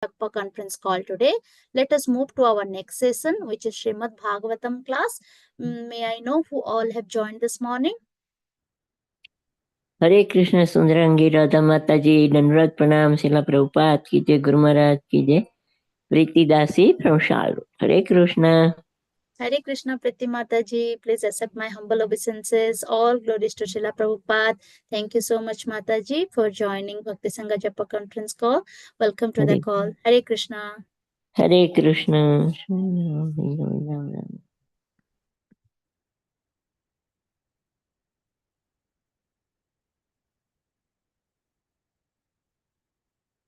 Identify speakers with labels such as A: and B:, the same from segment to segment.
A: Japa conference call today. Let us move to our next session, which is Srimad Bhagavatam class. May I know who all have joined this morning?
B: Hare Krishna, Sundarangi Mataji, Dandavat Pranam, Srila Prabhupada ki jai, Guru Maharaj ki jai. Priti Dasi from Charlotte. Hare Krishna.
A: Hare Krishna, Priti Mataji. Please accept my humble obeisances. All glories to Srila Prabhupada. Thank you so much, Mataji, for joining Bhakti Sanga Japa conference call. Welcome to the call. Hare Krishna.
B: Hare Krishna.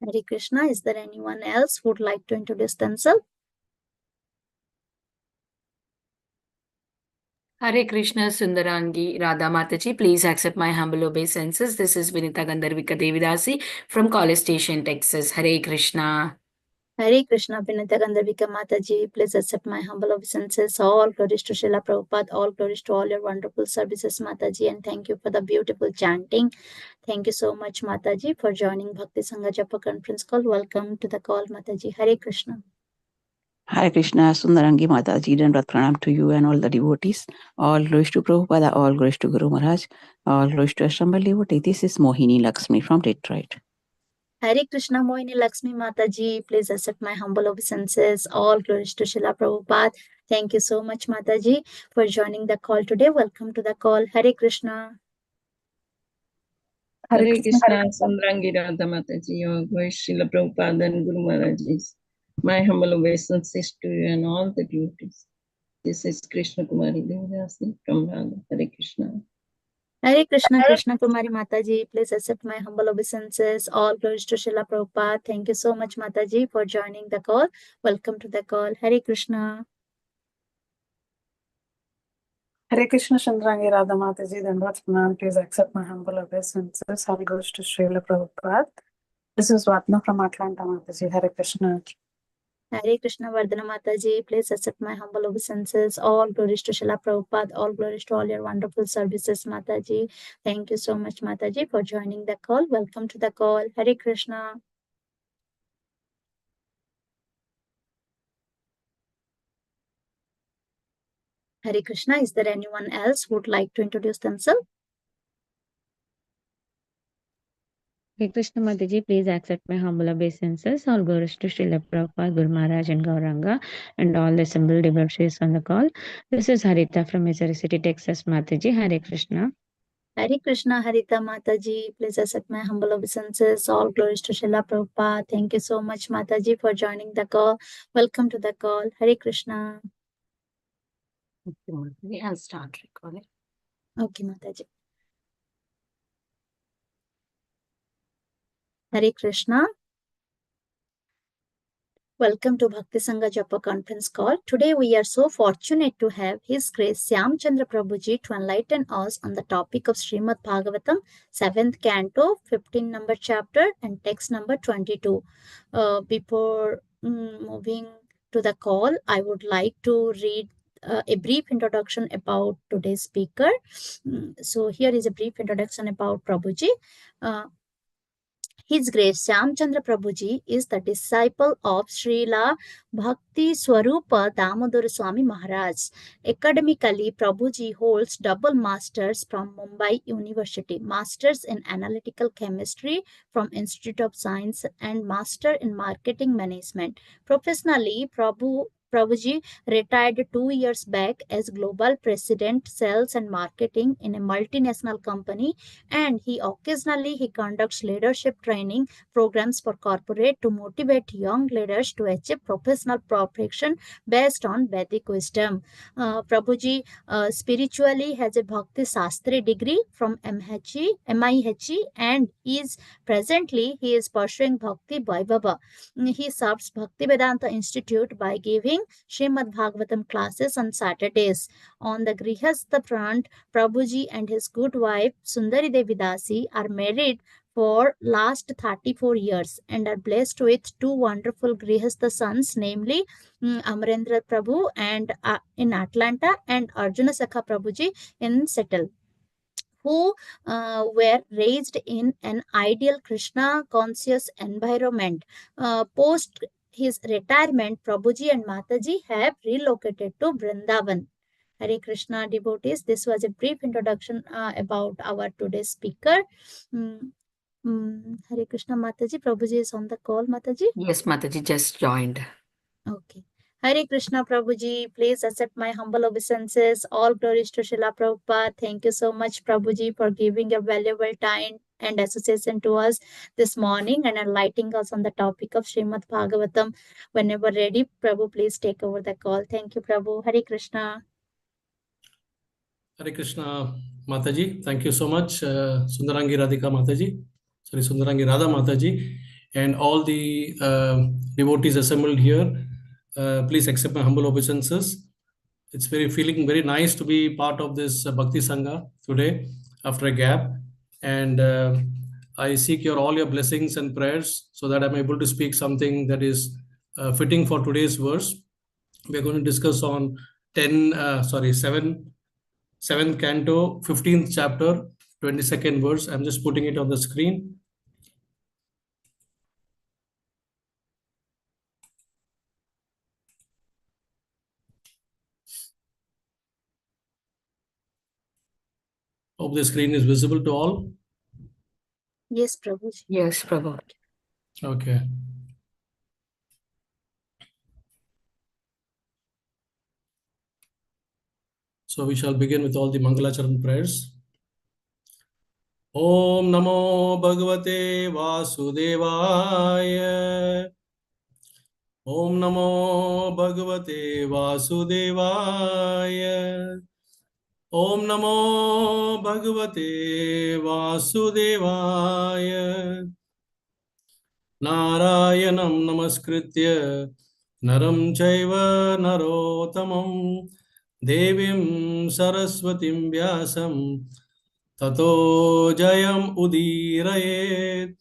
A: Hare Krishna. Is there anyone else who would like to introduce themselves?
C: Hare Krishna, Sundarangi Mataji. Please accept my humble obeisances. This is Vinita Gandharvika Devidasi from College Station, Texas. Hare Krishna.
A: Hare Krishna, Vinita Gandharvika Mataji. Please accept my humble obeisances. All glories to Srila Prabhupada. All glories to all your wonderful services, Mataji. And thank you for the beautiful chanting. Thank you so much, Mataji, for joining Bhakti Sanga Japa conference call. Welcome to the call, Mataji. Hare Krishna.
D: Hare Krishna, Sundarangi Mataji, Dandavat Pranam to you and all the devotees. All glories to Prabhupada, all glories to Guru Maharaj, all glories to Assembled devotee. This is Mohini Lakshmi from Detroit.
A: Hare Krishna, Mohini Lakshmi Mataji. Please accept my humble obeisances. All glories to Srila Prabhupada. Thank you so much, Mataji, for joining the call today. Welcome to the call. Hare Krishna.
E: Hare Krishna, Sundarangi Mataji, all glories to Srila Prabhupada and Guru Maharaj. My humble obeisances to you and all the devotees. This is Krishna Kumari Devidasi from Ranga. Hare Krishna.
A: Hare Krishna, Krishna Kumari Mataji. Please accept my humble obeisances. All glories to Srila Prabhupada. Thank you so much, Mataji, for joining the call. Welcome to the call. Hare Krishna.
F: Hare Krishna, Sundarangi Mataji. Dandavat Pranam. Please accept my humble obeisances. All glories to Srila Prabhupada. This is Vatna from Atlanta, Mataji. Hare Krishna.
A: Hare Krishna, Vardhana Mataji. Please accept my humble obeisances. All glories to Srila Prabhupada. All glories to all your wonderful services, Mataji. Thank you so much, Mataji, for joining the call. Welcome to the call. Hare Krishna. Hare Krishna. Is there anyone else who would like to introduce themselves?
G: Hare Krishna Mataji, please accept my humble obeisances. All glories to Srila Prabhupada, Guru Maharaj and Gauranga and all the assembled devotees on the call. This is Harita from Missouri City, Texas, Mataji. Hare Krishna.
A: Hare Krishna, Harita Mataji. Please accept my humble obeisances. All glories to Srila Prabhupada. Thank you so much, Mataji, for joining the call. Welcome to the call. Hare Krishna.
C: Okay, Mataji, I'll start recording.
A: Okay, Mataji. Hare Krishna. Welcome to Bhakti Sanga Japa conference call. Today we are so fortunate to have His Grace Shyam Chandra Prabhuji to enlighten us on the topic of Srimad Bhagavatam, 7th canto, 15 number chapter and text number 22. Before moving to the call, I would like to read a brief introduction about today's speaker. So here is a brief introduction about Prabhuji. His Grace Shyam Chandra Prabhuji is the disciple of Srila Bhakti Swarupa Damodar Swami Maharaj. Academically, Prabhuji holds double masters from Mumbai University, masters in analytical chemistry from Institute of Science and master in marketing management. Professionally, Prabhuji retired 2 years back as global president sales and marketing in a multinational company, and he occasionally conducts leadership training programs for corporate to motivate young leaders to achieve professional perfection based on Vedic wisdom. Prabhuji spiritually has a Bhakti Shastri degree from MIHE and is presently he is pursuing Bhakti Vaibhava. He serves Bhakti Vedanta Institute by giving Srimad Bhagavatam classes on Saturdays. On the Grihastha front, Prabhuji and his good wife Sundari Devi Dasi are married for last 34 years and are blessed with 2 wonderful Grihastha sons, namely Amarendra Prabhu and in Atlanta and Arjuna Sakha Prabhuji in Seattle. who were raised in an ideal Krishna conscious environment. Post his retirement, Prabhuji and Mataji have relocated to Vrindavan. Hare Krishna devotees, this was a brief introduction about our today's speaker. Hare Krishna Mataji, Prabhuji is on the call, Mataji.
C: Yes, Mataji just joined.
A: Okay. Hare Krishna Prabhuji, please accept my humble obeisances. All glories to Srila Prabhupada. Thank you so much, Prabhuji, for giving your valuable time and association to us this morning and enlightening us on the topic of Srimad Bhagavatam. Whenever ready, Prabhu, please take over the call. Thank you, Prabhu. Hare Krishna.
H: Hare Krishna Mataji. Thank you so much, Sundarangi Radhika Mataji. Sorry, Sundarangi Radha Mataji, and all the devotees assembled here. Please accept my humble obeisances. It's feeling very nice to be part of this Bhakti Sanga today after a gap. And I seek all your blessings and prayers so that I'm able to speak something that is fitting for today's verse. We're going to discuss on 7th canto, 15th chapter, 22nd verse. I'm just putting it on the screen. Hope the screen is visible to all.
A: Yes, Prabhu.
C: Yes, Prabhu.
H: Okay. So we shall begin with all the Mangalacharan prayers. Om Namo Bhagavate Vasudevaya. Om Namo Bhagavate Vasudevaya. Om Namo Bhagavate Vasudevaya. Narayanam Namaskritya Naram Chaiva Narotamam Devim Saraswatim Vyasam Tato Jayam Udirayet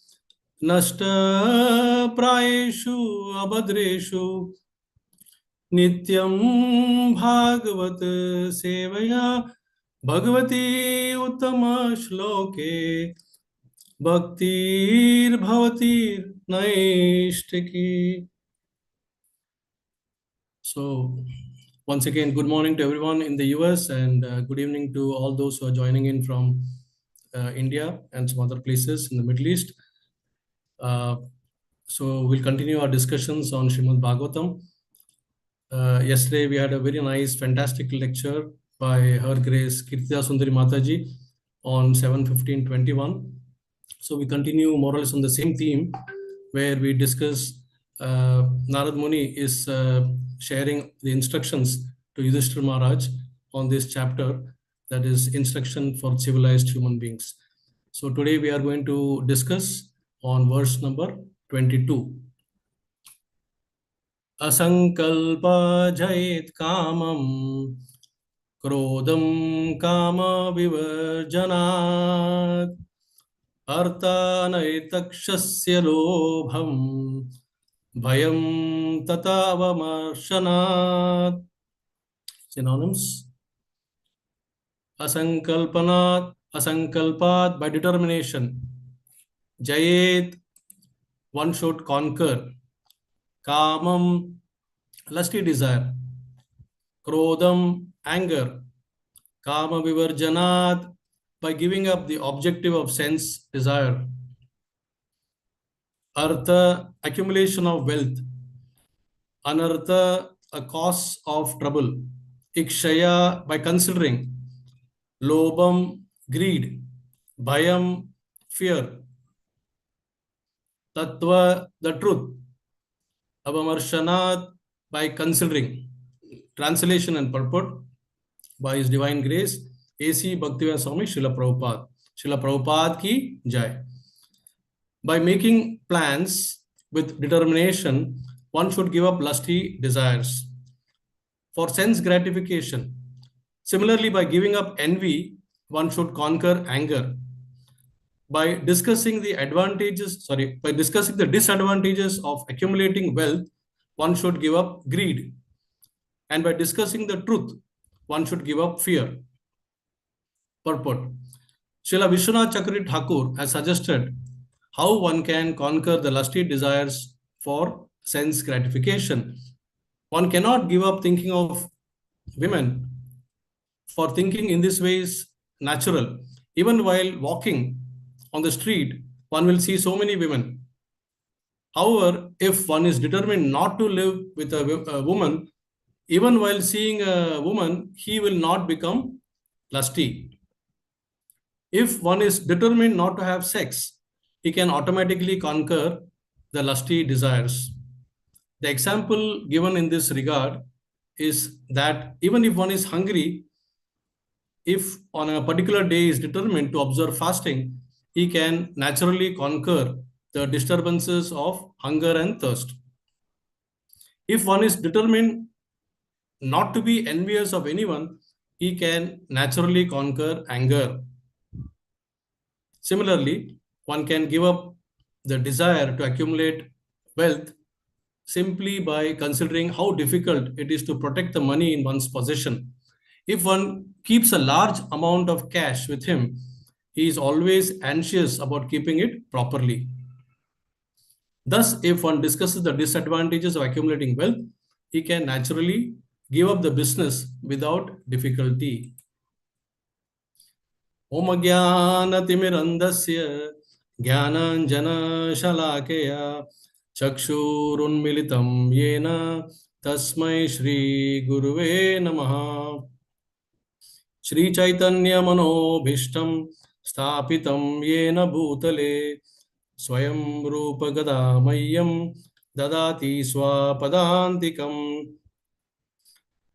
H: Nashta Prayeshu Abhadreshu Nityam Bhagavat Sevaya Bhagavati Uttama Shloke Bhaktir Bhavatir Naishtaki. So, once again, good morning to everyone in the US and good evening to all those who are joining in from India and some other places in the Middle East. So, we'll continue our discussions on Srimad Bhagavatam. Yesterday, we had a very nice, fantastic lecture by Her Grace Kirtida Sundari Mataji on 7/15/21. So we continue more or less on the same theme where we discuss Narad Muni is sharing the instructions to Yudhishthira Maharaj on this chapter, that is instruction for civilized human beings. So today we are going to discuss on verse number 22. Asankalpa jayet kamam krodam kama vivarjanat Artanayitakshasya lobham bhayam tatavamarsanat. Synonyms. Asankalpat, by determination. Jayet, one should conquer. Kamam, lusty desire. Krodam, anger. Kama vivarjanat, by giving up the objective of sense desire. Artha, accumulation of wealth. Anartha, a cause of trouble. Ikshaya, by considering. Lobam, greed. Bhayam, fear. Tattva, the truth. Avamarsanat, by considering. Translation and purport by His Divine Grace, A.C. Bhaktivedanta Swami Srila Prabhupada. Srila Prabhupada ki jai. By making plans with determination, one should give up lusty desires for sense gratification. Similarly, by giving up envy, one should conquer anger. By discussing the disadvantages of accumulating wealth, one should give up greed. And by discussing the truth, one should give up fear. Purport. Srila Vishwanath Chakravarti Thakur has suggested how one can conquer the lusty desires for sense gratification. One cannot give up thinking of women, for thinking in this way is natural. Even while walking on the street, one will see so many women. However, if one is determined not to live with a woman, even while seeing a woman, he will not become lusty. If one is determined not to have sex, he can automatically conquer the lusty desires. The example given in this regard is that even if one is hungry, if on a particular day is determined to observe fasting, he can naturally conquer the disturbances of hunger and thirst. If one is determined not to be envious of anyone, he can naturally conquer anger. Similarly, one can give up the desire to accumulate wealth simply by considering how difficult it is to protect the money in one's possession. If one keeps a large amount of cash with him, he is always anxious about keeping it properly. Thus, if one discusses the disadvantages of accumulating wealth, he can naturally give up the business without difficulty. Om Jnanatimirandasya Jnananjana Shalakaya Chakshurunmilitam Yena Tasmai Shri Guruve Namaha. Shri Chaitanya Manobhishtam Sthapitam Yena Bhutale Swayam Rupa Gadamayam Dadati Swapadantikam.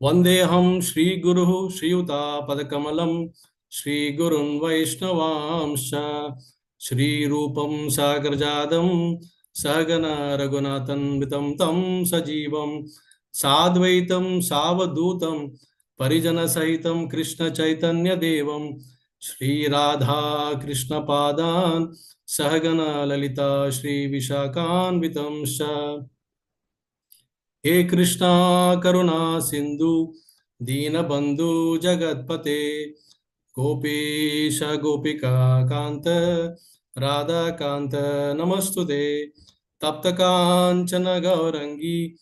H: Vandeham Shri Guru Shriyuta Padakamalam Shri Gurun Vaishnavamsha Shri Rupam Sagarjadam Sagana Raghunathan Vitam Tam Sajivam Sadvaitam Savadutam Parijana Sahitam Krishna Chaitanya Devam Shri Radha Krishna Padan Sahagana Lalita Shri Vishakan Vitamsha. He Krishna Karuna Sindhu Deenabandhu Jagatpate Gopesha Gopika Kanta Radha Kanta Namastude Tapta Kanchana Gaurangi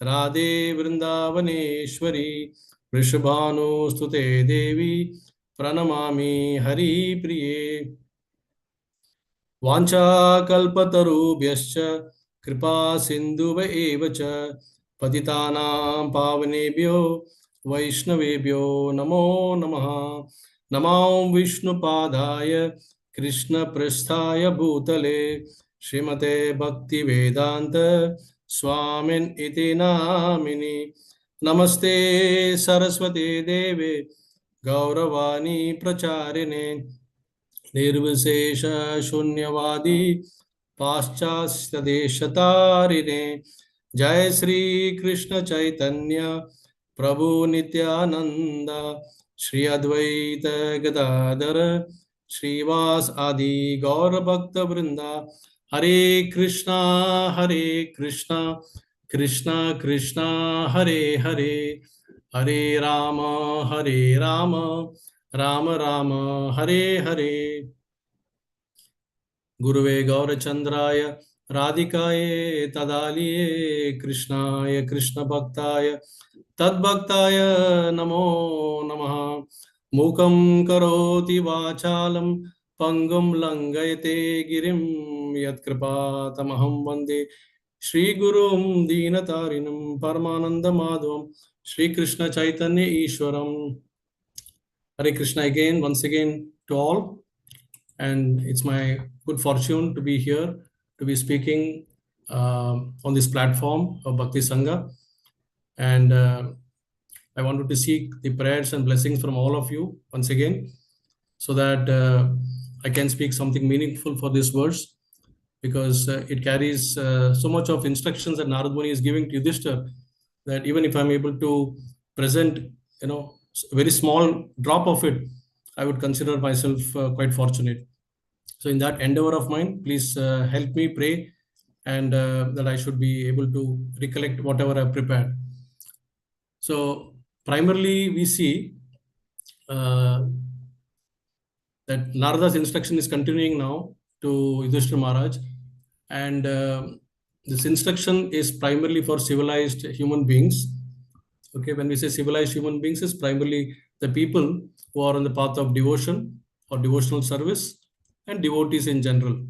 H: Radhe Vrindavaneshwari Vrishabhanu Stute Devi Pranamami Hari Priye. Vancha kalpatarubhyascha kripa sindhuva evacha patitanam pavanebhyo vaishnavebhyo namo namaha. Namam Vishnu Padaya Krishna Prasthaya Bhutale Srimate Bhakti Vedanta Swamin iti namini. Namaste Saraswati Deve Gauravani Pracharine Nirvishesha Shunyavadi Paschasya Deshatarine. Jai Sri Krishna Chaitanya Prabhu Nityananda Shri Advaita Gadadhara Srivas Adi Gaura Bhakta Vrinda. Hare Krishna Krishna Krishna Hare Hare Hare Rama Rama Rama Hare Hare. Guruve Gaurachandraya Radhikaye Tadaliye Krishnaya Krishna Bhaktaya Tadbhaktaya Namo Namaha. Mukam Karoti Vachalam Pangam Langayate Girim Yatkripa Tamaham Vande Shri Gurum Deenatarinam Paramananda Madhvam Shri Krishna Chaitanya Ishwaram. Hare Krishna again, once again to all. And it's my good fortune to be here, to be speaking on this platform of Bhakti Sanga. And I wanted to seek the prayers and blessings from all of you once again, so that I can speak something meaningful for this verse, because it carries so much of instructions that Narad Muni is giving to Yudhishthira, that even if I'm able to present, a very small drop of it, I would consider myself quite fortunate. So in that endeavor of mine, please help me pray, and that I should be able to recollect whatever I've prepared. So primarily we see that Narada's instruction is continuing now to Yudhishthira Maharaj, and this instruction is primarily for civilized human beings. Okay, when we say civilized human beings, it's primarily the people who are on the path of devotion or devotional service and devotees in general.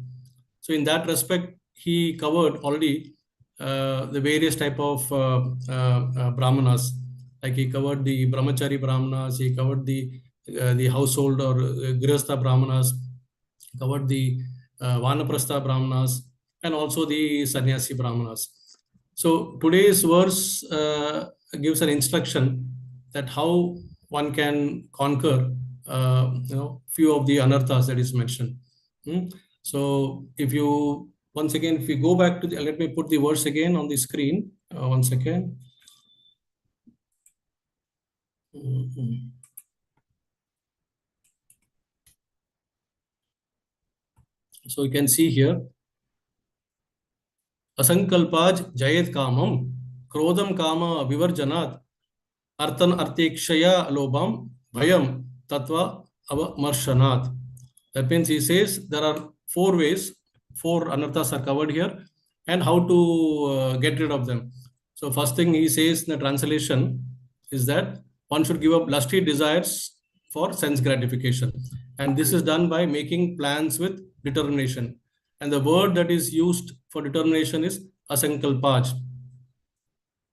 H: So in that respect, he covered already the various type of brahmanas. Like he covered the brahmachari brahmanas, he covered the household or grihastha brahmanas, covered the vanaprastha brahmanas, and also the sannyasi brahmanas. So today's verse gives an instruction that how one can conquer few of the anartas that is mentioned. So if you once again, if we go back to the, let me put the verse again on the screen. One second. So you can see here, Asankalpaj jayet kamam, krodam kama vivarjanat, artan artekshaya lobam, bhayam tatva avamarshanath. That means he says there are 4 ways, 4 anarthas are covered here, and how to get rid of them. So first thing he says in the translation is that one should give up lusty desires for sense gratification. And this is done by making plans with determination. And the word that is used for determination is asankalpaj.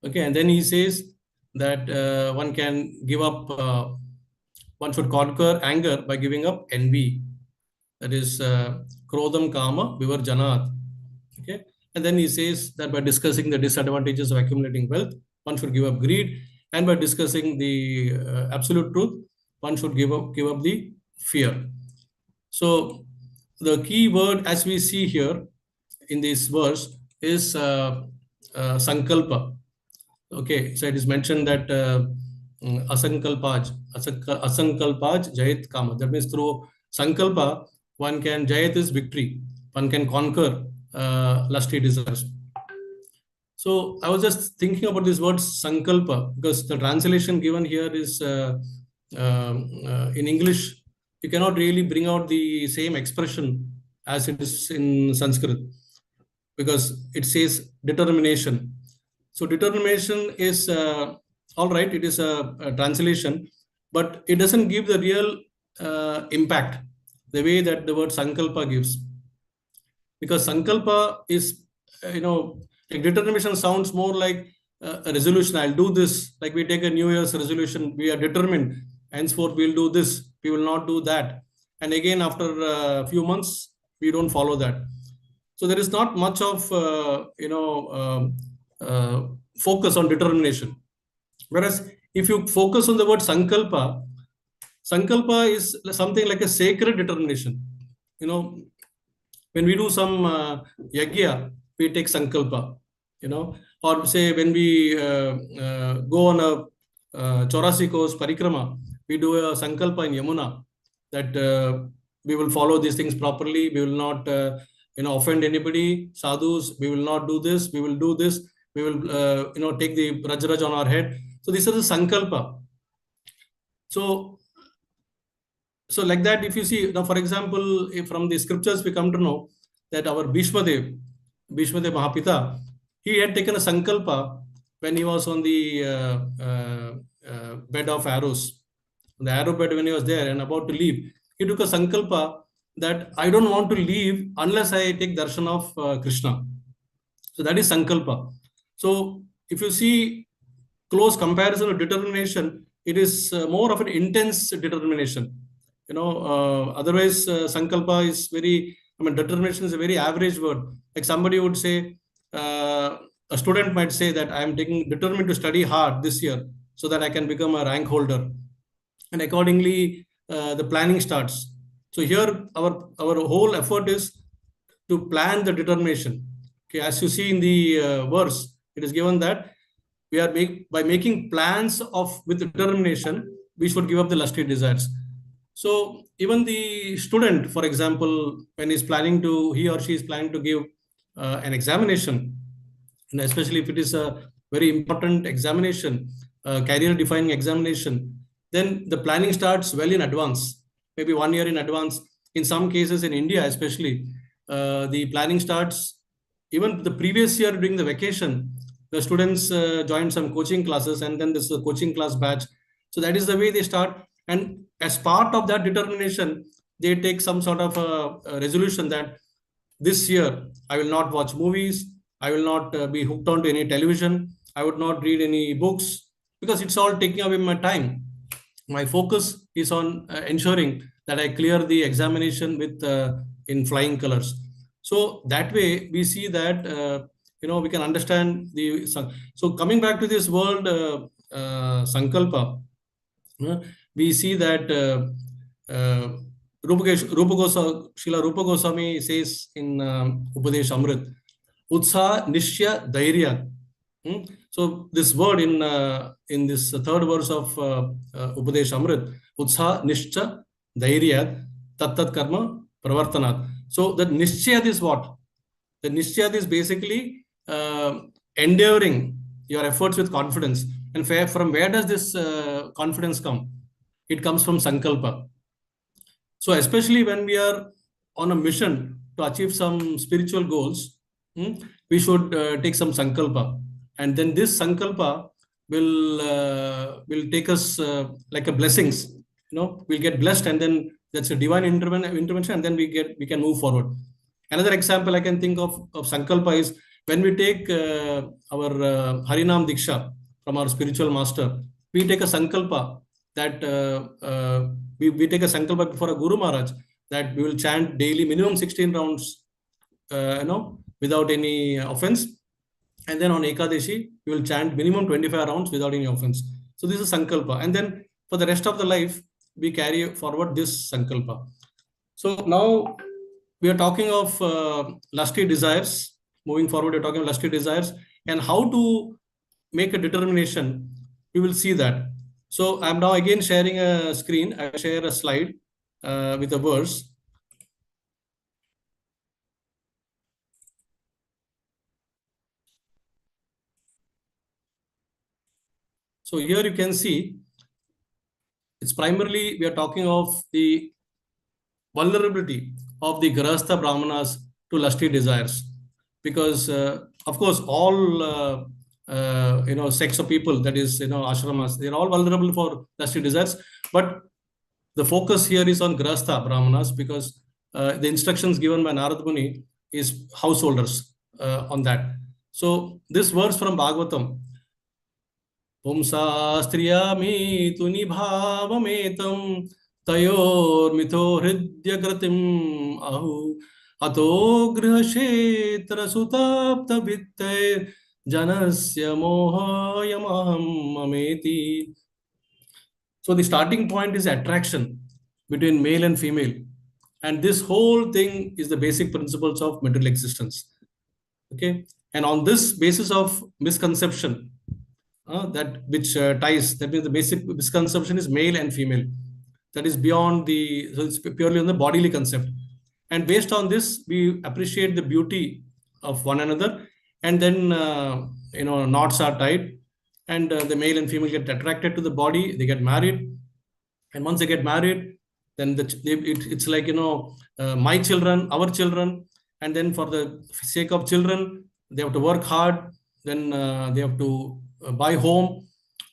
H: Okay, and then he says that one can give up, one should conquer anger by giving up envy. That is krodam kama vivarjanat. Okay, and then he says that by discussing the disadvantages of accumulating wealth, one should give up greed, and by discussing the absolute truth, one should give up the fear. So the key word, as we see here in this verse, is sankalpa. Okay, so it is mentioned that asankalpaj jayet kama. That means through sankalpa, one can, jayat is victory, one can conquer lusty desires. So I was just thinking about this word sankalpa, because the translation given here is in English, you cannot really bring out the same expression as it is in Sanskrit, because it says determination. So determination is all right, it is a translation, but it doesn't give the real impact the way that the word sankalpa gives. Because sankalpa is, like determination sounds more like a resolution. I'll do this. Like we take a New Year's resolution, we are determined. Henceforth, we'll do this. We will not do that. And again, after a few months, we don't follow that. So there is not much of, focus on determination. Whereas if you focus on the word sankalpa, sankalpa is something like a sacred determination. When we do some yajna, we take sankalpa, or say when we go on a Chaurasi course parikrama, we do a sankalpa in Yamuna that we will follow these things properly. We will not, offend anybody, sadhus. We will not do this. We will do this. We will, take the raj on our head. So this is a sankalpa. So like that, if you see, now for example, if from the scriptures we come to know that our Bishma Mahapita, he had taken a sankalpa when he was on the bed of arrows, the arrow bed when he was there and about to leave. He took a sankalpa that I don't want to leave unless I take darshan of Krishna. So that is sankalpa. So if you see close comparison of determination, it is more of an intense determination. Otherwise, sankalpa is very, determination is a very average word. Like somebody would say, a student might say that I am determined to study hard this year so that I can become a rank holder. And accordingly, the planning starts. So here, our whole effort is to plan the determination. Okay, as you see in the verse, it is given that we are by making plans with determination, we should give up the lusty desires. So even the student, for example, when he or she is planning to give an examination, and especially if it is a very important examination, career-defining examination, then the planning starts well in advance. maybe 1 year in advance. In some cases in India, especially, the planning starts even the previous year during the vacation. The students join some coaching classes, and then this is a coaching class batch. So that is the way they start. And as part of that determination, they take some sort of a resolution that this year I will not watch movies, I will not be hooked on to any television, I would not read any books, because it's all taking away my time. My focus is on ensuring that I clear the examination with in flying colors. So that way we see that we can understand the. So coming back to this word Sankalpa, we see that Srila Rupa Goswami says in Upadesh Amrit, Utsa Nishya Dhairya. So this word in this third verse of Upadesh Amrit, Utsa Nishya Dhairya Tat Karma Pravartanat. So the Nishya is what? The Nishya is basically endeavoring your efforts with confidence. And from where does this confidence come? It comes from Sankalpa. So especially when we are on a mission to achieve some spiritual goals, we should take some Sankalpa. And then this Sankalpa will take us like a blessings. We'll get blessed, and then that's a divine intervention, and then we can move forward. Another example I can think of Sankalpa is when we take our Harinam Diksha from our spiritual master, we take a Sankalpa that we take a Sankalpa before a Guru Maharaj that we will chant daily minimum 16 rounds, without any offense. And then on Ekadashi, we will chant minimum 25 rounds without any offense. So this is Sankalpa. And then for the rest of the life, we carry forward this Sankalpa. So now we are talking of lusty desires. Moving forward, we're talking of lusty desires and how to make a determination. We will see that. So I'm now again sharing a screen. I will share a slide with a verse. So here you can see, it's primarily, we are talking of the vulnerability of the Grahastha Brahmanas to lusty desires. Because, of course, all, sects of people, that is, ashramas, they're all vulnerable for lusty desires. But the focus here is on Grahastha Brahmanas, because the instructions given by Narad Muni is householders on that. So this verse from Bhagavatam, Pumsa striyami tu nibhavametam tayor mitho hridya gratim ahu ato grihashetra sutapta vitte janasya mohayamaham mameti. So the starting point is attraction between male and female. And this whole thing is the basic principles of material existence. Okay. And on this basis of misconception, that which ties, that means the basic misconception is male and female. That is beyond the, so it's purely on the bodily concept. And based on this, we appreciate the beauty of one another. And then, knots are tied. And the male and female get attracted to the body, they get married. And once they get married, then it's like, my children, our children. And then for the sake of children, they have to work hard. Then they have to buy home,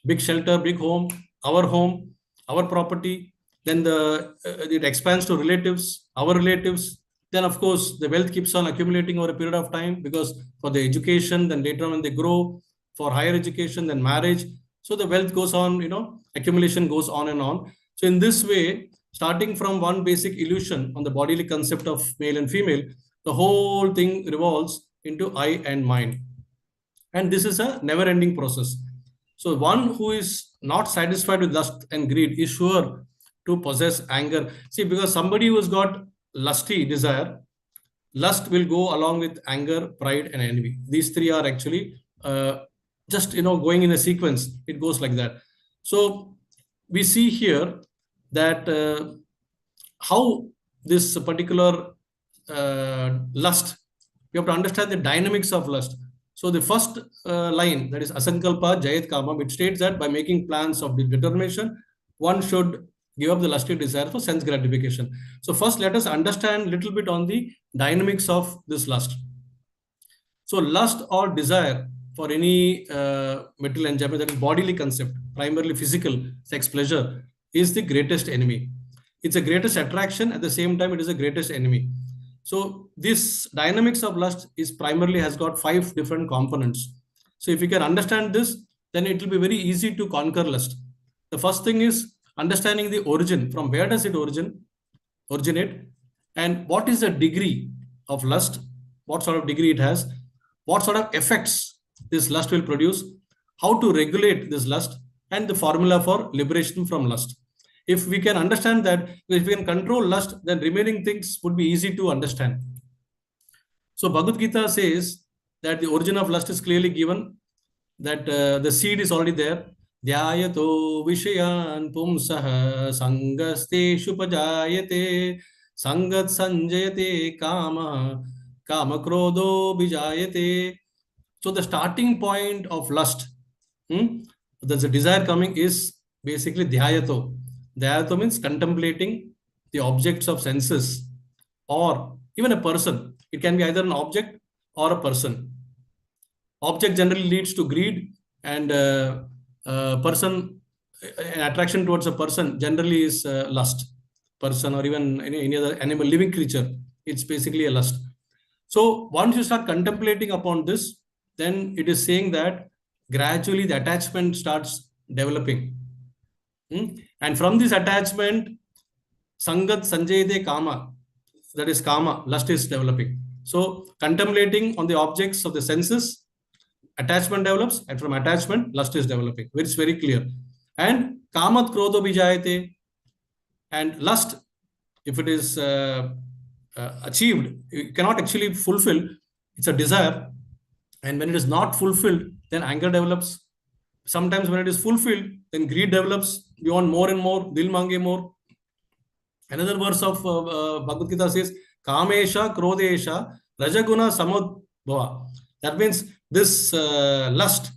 H: big shelter, big home, our property. Then it expands to relatives, our relatives. Then, of course, the wealth keeps on accumulating over a period of time, because for the education, then later on when they grow, for higher education, then marriage. So the wealth goes on, accumulation goes on and on. So in this way, starting from one basic illusion on the bodily concept of male and female, the whole thing revolves into I and mind. And this is a never-ending process. So one who is not satisfied with lust and greed is sure to possess anger. See, because somebody who's got lusty desire, lust will go along with anger, pride, and envy. These three are actually just going in a sequence. It goes like that. So we see here that how this particular lust, you have to understand the dynamics of lust. So the first line, that is Asankalpa Jayat Kama, which states that by making plans of the determination, one should give up the lusty desire for sense gratification. So first, let us understand a little bit on the dynamics of this lust. So lust or desire for any material enjoyment, that is bodily concept, primarily physical sex pleasure, is the greatest enemy. It's the greatest attraction. At the same time, it is the greatest enemy. So this dynamics of lust is primarily has got 5 different components. So if you can understand this, then it will be very easy to conquer lust. The first thing is understanding the origin. From where does it originate? And what is the degree of lust? What sort of degree it has? What sort of effects this lust will produce? How to regulate this lust? And the formula for liberation from lust. If we can understand that, if we can control lust, then remaining things would be easy to understand. So Bhagavad Gita says that the origin of lust is clearly given, that the seed is already there. Dhyayato vishayan pumsah sangasteshu pajayate sangat sanjayate kama krodho bijayate. So the starting point of lust, there's a desire coming, is basically dhyayato. Dhyayato means contemplating the objects of senses or even a person. It can be either an object or a person. Object generally leads to greed, and person, an attraction towards a person generally is lust. Person or even any other animal, living creature, it's basically a lust. So once you start contemplating upon this, then it is saying that gradually the attachment starts developing. And from this attachment, sangat sanjayate kama, that is kama, lust is developing. So contemplating on the objects of the senses, attachment develops, and from attachment, lust is developing. It's very clear. And kamat krodho bijayate, and lust, if it is achieved, you cannot actually fulfill. It's a desire, and when it is not fulfilled, then anger develops. Sometimes when it is fulfilled, then greed develops. You want more and more, dil mange more. Another verse of Bhagavad Gita says, Kamesha krodesha rajaguna samudbhava. That means this lust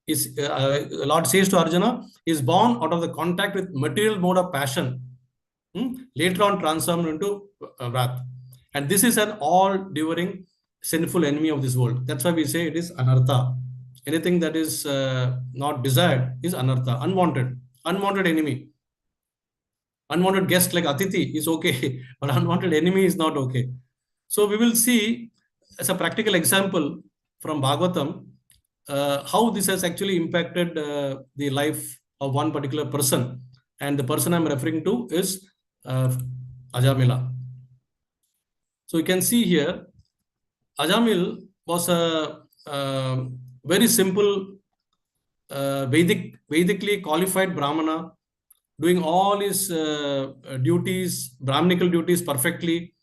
H: is, Lord says to Arjuna, is born out of the contact with material mode of passion, later on transformed into wrath. And this is an all-devouring sinful enemy of this world. That's why we say it is anartha. Anything that is not desired is anartha, unwanted enemy. Unwanted guest like Atiti is okay, but unwanted enemy is not okay. So we will see as a practical example from Bhagavatam how this has actually impacted the life of one particular person. And the person I'm referring to is Ajamila. So you can see here, Ajamil was a very simple Vedically qualified Brahmana, doing all his duties, Brahminical duties perfectly.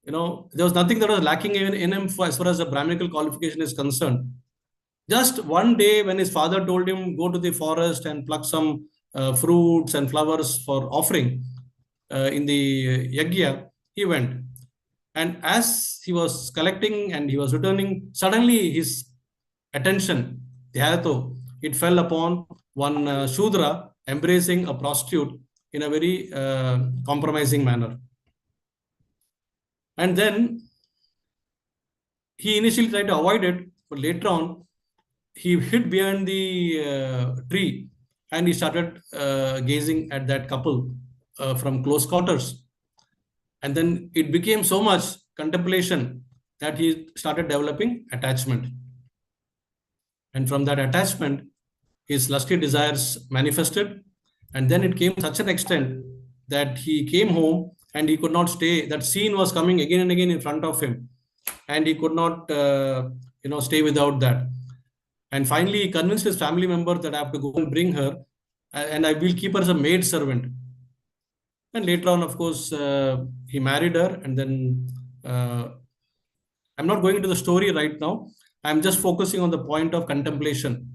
H: There was nothing that was lacking in him as far as the Brahminical qualification is concerned. Just one day when his father told him, go to the forest and pluck some fruits and flowers for offering in the yagya, he went. And as he was collecting and he was returning, suddenly his attention, dhyayato, it fell upon one Shudra embracing a prostitute in a very compromising manner. And then he initially tried to avoid it, but later on, he hid behind the tree and he started gazing at that couple from close quarters. And then it became so much contemplation that he started developing attachment. And from that attachment, his lusty desires manifested. And then it came to such an extent that he came home and he could not stay. That scene was coming again and again in front of him. And he could not stay without that. And finally, he convinced his family member that I have to go and bring her and I will keep her as a maid servant. And later on, of course, he married her. And then I'm not going into the story right now. I'm just focusing on the point of contemplation,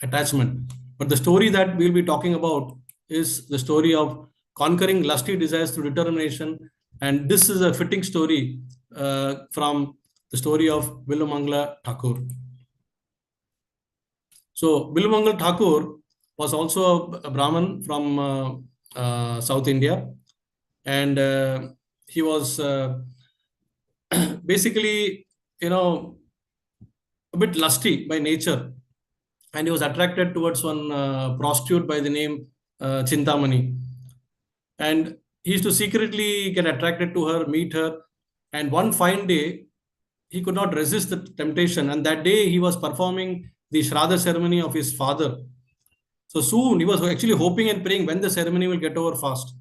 H: attachment. But the story that we'll be talking about is the story of conquering lusty desires through determination. And this is a fitting story from the story of Bilumangala Thakur. So Bilumangala Thakur was also a Brahmin from South India. And he was basically, a bit lusty by nature. And he was attracted towards one prostitute by the name Chintamani. And he used to secretly get attracted to her, meet her. And one fine day, he could not resist the temptation. And that day, he was performing the Shraddha ceremony of his father. So soon, he was actually hoping and praying when the ceremony will get over fast.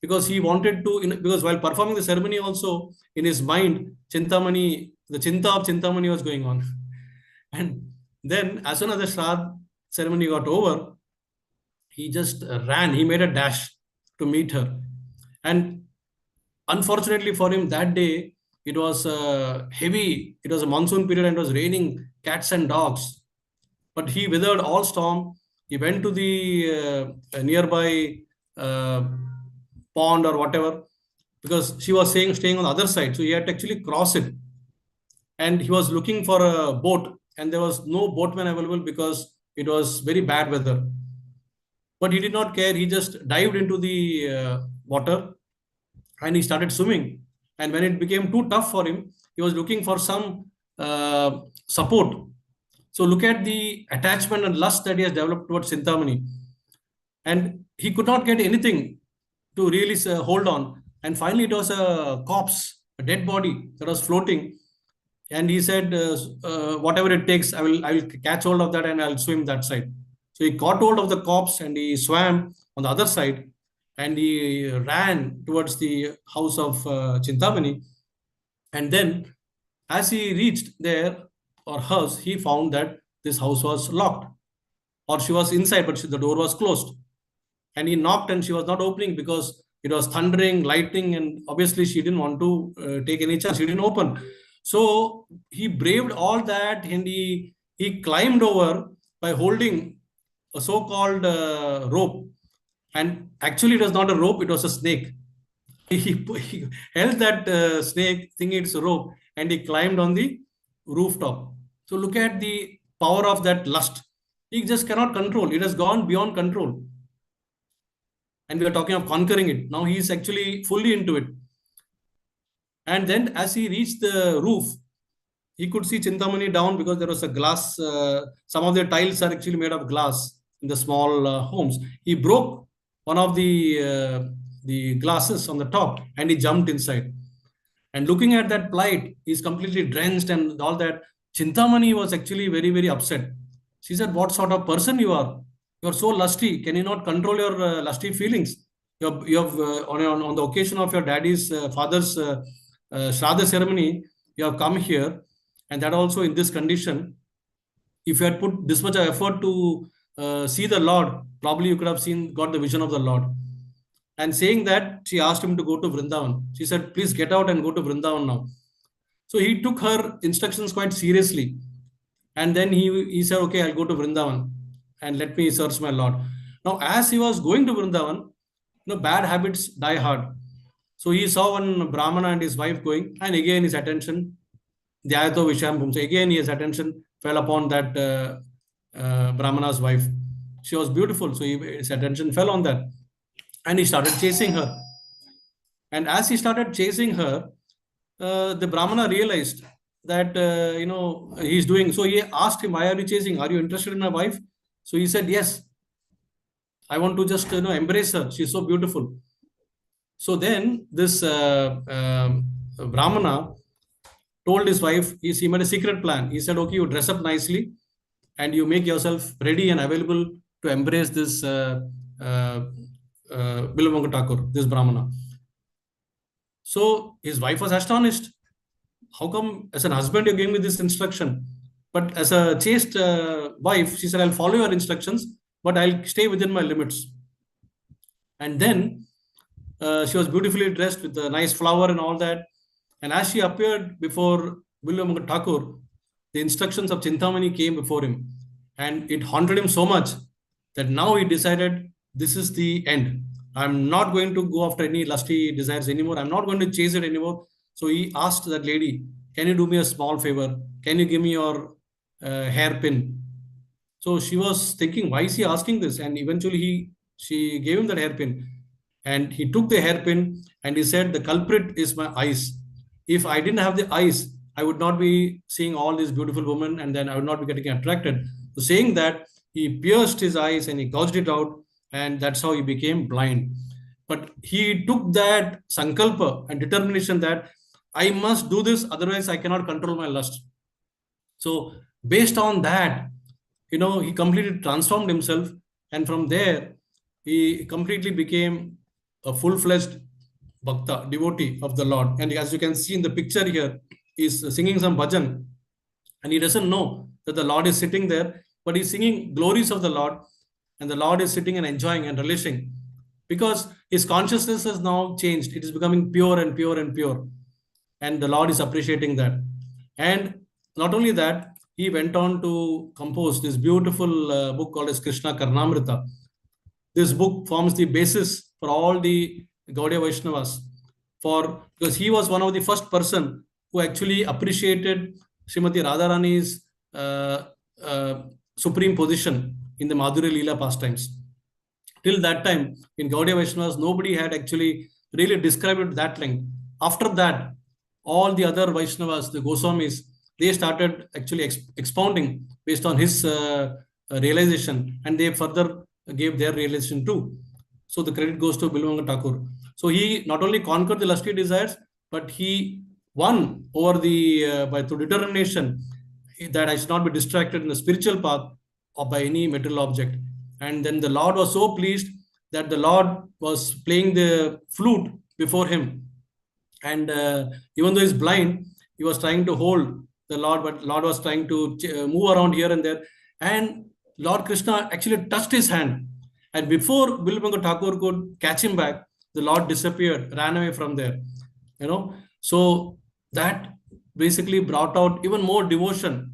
H: Because he wanted to, because while performing the ceremony also, in his mind, Chintamani, the Chinta of Chintamani was going on. And then, as soon as the Shraddha ceremony got over, he just ran, he made a dash to meet her. And unfortunately for him, that day, it was heavy, it was a monsoon period and it was raining cats and dogs. But he weathered all storm. He went to the nearby pond or whatever, because she was staying on the other side. So he had to actually cross it. And he was looking for a boat, and there was no boatman available because it was very bad weather. But he did not care. He just dived into the water and he started swimming. And when it became too tough for him, he was looking for some support. So look at the attachment and lust that he has developed towards Chintamani. And he could not get anything to really hold on. And finally, it was a corpse, a dead body that was floating. And he said, whatever it takes, I will catch hold of that and I'll swim that side. So he caught hold of the corpse and he swam on the other side and he ran towards the house of Chintamani. And then as he reached there or house, he found that this house was locked, or she was inside, but the door was closed. And he knocked and she was not opening because it was thundering, lightning, and obviously she didn't want to take any chance. She didn't open. So he braved all that and he climbed over by holding a so-called rope. And actually it was not a rope, it was a snake. He held that snake thinking it's a rope and he climbed on the rooftop. So look at the power of that lust. He just cannot control. It has gone beyond control. And we are talking of conquering it. Now he is actually fully into it. And then as he reached the roof, he could see Chintamani down because there was a glass. Some of the tiles are actually made of glass in the small homes. He broke one of the glasses on the top and he jumped inside. And looking at that plight, he's completely drenched and all that. Chintamani was actually very, very upset. She said, what sort of person you are? You are so lusty. Can you not control your lusty feelings? You have on the occasion of your daddy's father's Shraddha ceremony, you have come here, and that also in this condition. If you had put this much of effort to see the Lord, probably you could have got the vision of the Lord. And saying that, she asked him to go to Vrindavan. She said, please get out and go to Vrindavan now. So he took her instructions quite seriously. And then he said, okay, I'll go to Vrindavan and let me search my Lord. Now, as he was going to Vrindavan, bad habits die hard. So he saw one Brahmana and his wife going, and again his attention, Dhyayato Vishayam Pumsa, again his attention fell upon that Brahmana's wife. She was beautiful, so his attention fell on that. And he started chasing her. And as he started chasing her, the Brahmana realized that, he's doing. So he asked him, why are you chasing? Are you interested in my wife? So he said, yes. I want to just, embrace her. She's so beautiful. So then this Brahmana told his wife, he made a secret plan. He said, okay, you dress up nicely and you make yourself ready and available to embrace this Bilamanga Thakur, this Brahmana. So his wife was astonished. How come as an husband you gave me this instruction? But as a chaste wife, she said, I'll follow your instructions, but I'll stay within my limits. And then she was beautifully dressed with a nice flower and all that. And as she appeared before Bilamanga Thakur, the instructions of Chintamani came before him. And it haunted him so much that now he decided, this is the end. I'm not going to go after any lusty desires anymore. I'm not going to chase it anymore. So he asked that lady, can you do me a small favor? Can you give me your hairpin? So she was thinking, why is he asking this? And eventually he She gave him that hairpin, and he took the hairpin and he said, the culprit is my eyes. If I didn't have the eyes, I would not be seeing all these beautiful women, and then I would not be getting attracted. So saying that, he pierced his eyes and he gouged it out, and that's how he became blind. But he took that sankalpa and determination that I must do this, otherwise I cannot control my lust. So based on that, he completely transformed himself, and from there he completely became a full-fledged bhakta, devotee of the Lord. And as you can see in the picture here, he's singing some bhajan, and he doesn't know that the Lord is sitting there, but he's singing glories of the Lord, and the Lord is sitting and enjoying and relishing, because his consciousness has now changed. It is becoming pure and pure and pure, and the Lord is appreciating that. And not only that, he went on to compose this beautiful book called as Krishna Karnamrita. This book forms the basis for all the Gaudiya Vaishnavas, because he was one of the first person who actually appreciated Srimati Radharani's supreme position in the Madhurya Leela pastimes. Till that time, in Gaudiya Vaishnavas, nobody had actually really described it that length. After that, all the other Vaishnavas, the Goswamis, they started actually expounding based on his realization, and they further gave their realization too. So the credit goes to Bilwanga Thakur. So he not only conquered the lusty desires, but he won over through determination that I should not be distracted in the spiritual path or by any material object. And then the Lord was so pleased that the Lord was playing the flute before him. And even though he's blind, he was trying to hold the Lord, but Lord was trying to move around here and there. And Lord Krishna actually touched his hand. And before Bilwanga Thakur could catch him back, the Lord disappeared, ran away from there. So that basically brought out even more devotion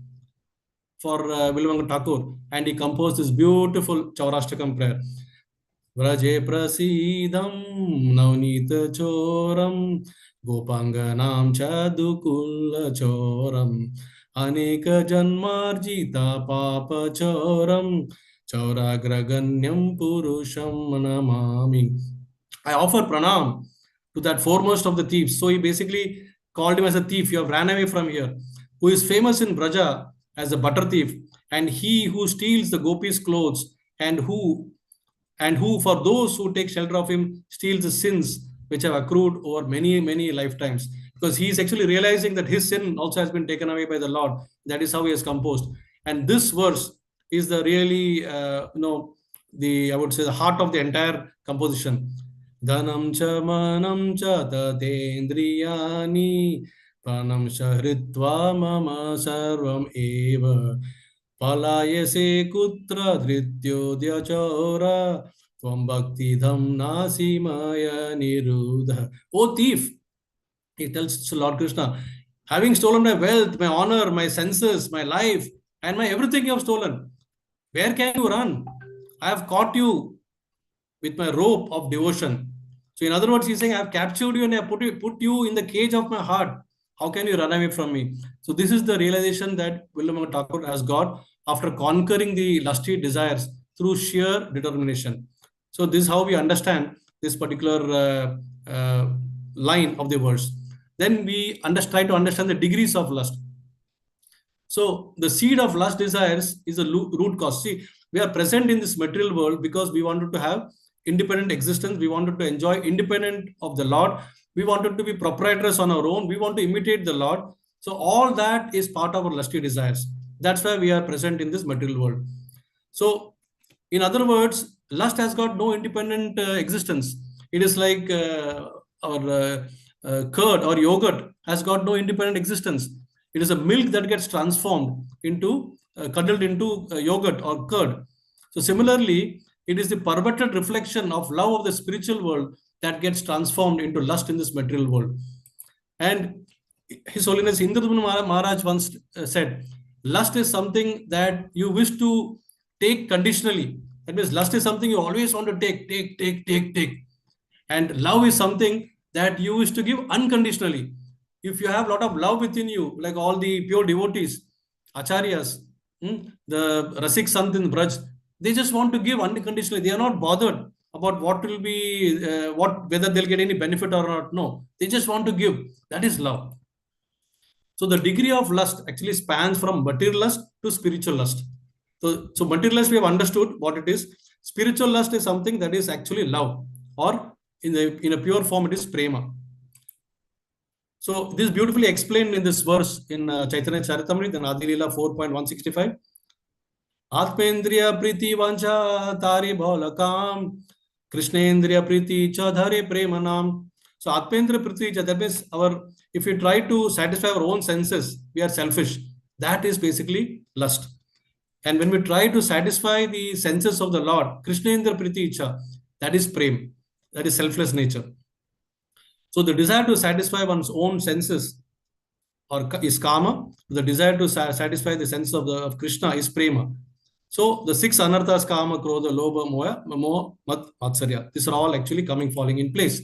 H: for Bilwanga Thakur, and he composed this beautiful Chaurashtakam prayer. Vraje prasidam navnita choram gopanganam chadukulla choram aneka janmarjita papa choram chauragraganyam purusham namami. I offer pranam to that foremost of the thieves. So he basically called him as a thief. You have ran away from here. Who is famous in Braja as a butter thief, and he who steals the gopis' clothes, and who for those who take shelter of him steals the sins which have accrued over many, many lifetimes. Because he is actually realizing that his sin also has been taken away by the Lord. That is how he has composed. And this verse is the really, I would say, the heart of the entire composition. Dhanam cha manam cha tatendriyani pranam shahritva mama sarvam eva palayase kutra dhrityodya chora tvam bhakti dham nasi maya nirudha. O thief, he tells Lord Krishna, having stolen my wealth, my honor, my senses, my life, and my everything you have stolen, where can you run? I have caught you with my rope of devotion. So in other words, he's saying, I have captured you and I have put you in the cage of my heart. How can you run away from me? So this is the realization that Bilwanga Thakur has got after conquering the lusty desires through sheer determination. So this is how we understand this particular line of the verse. Then we try to understand the degrees of lust. So the seed of lust desires is a root cause. See, we are present in this material world because we wanted to have independent existence. We wanted to enjoy independent of the Lord. We wanted to be proprietors on our own. We want to imitate the Lord. So all that is part of our lusty desires. That's why we are present in this material world. So in other words, lust has got no independent existence. It is like our curd or yogurt has got no independent existence. It is a milk that gets transformed into, cuddled into yogurt or curd. So similarly, it is the perverted reflection of love of the spiritual world that gets transformed into lust in this material world. And His Holiness Indradumna Maharaj once said, lust is something that you wish to take conditionally. That means lust is something you always want to take. And love is something that you wish to give unconditionally. If you have a lot of love within you, like all the pure devotees, acharyas, the Rasik Sant in Braj, They just want to give unconditionally. They are not bothered about what will be, whether they'll get any benefit or not. No, they just want to give. That is love. So the degree of lust actually spans from material lust to spiritual lust. So material lust, we have understood what it is. Spiritual lust is something that is actually love, or in a pure form, it is prema. So this is beautifully explained in this verse in Chaitanya Charitamrita in Adi Leela 4.165. Atmendriya priti vancha tari bholakam Krishnendriya priti cha dhare premanam. So Atmendriya priti cha, that means if we try to satisfy our own senses, we are selfish. That is basically lust. And when we try to satisfy the senses of the Lord, Krishnendriya priti cha, that is prem, that is selfless nature. So the desire to satisfy one's own senses is kama. The desire to satisfy the sense of Krishna is prema. So the 6 anartas, kama, krodha, lobha, moha, mat, matsarya. These are all actually falling in place.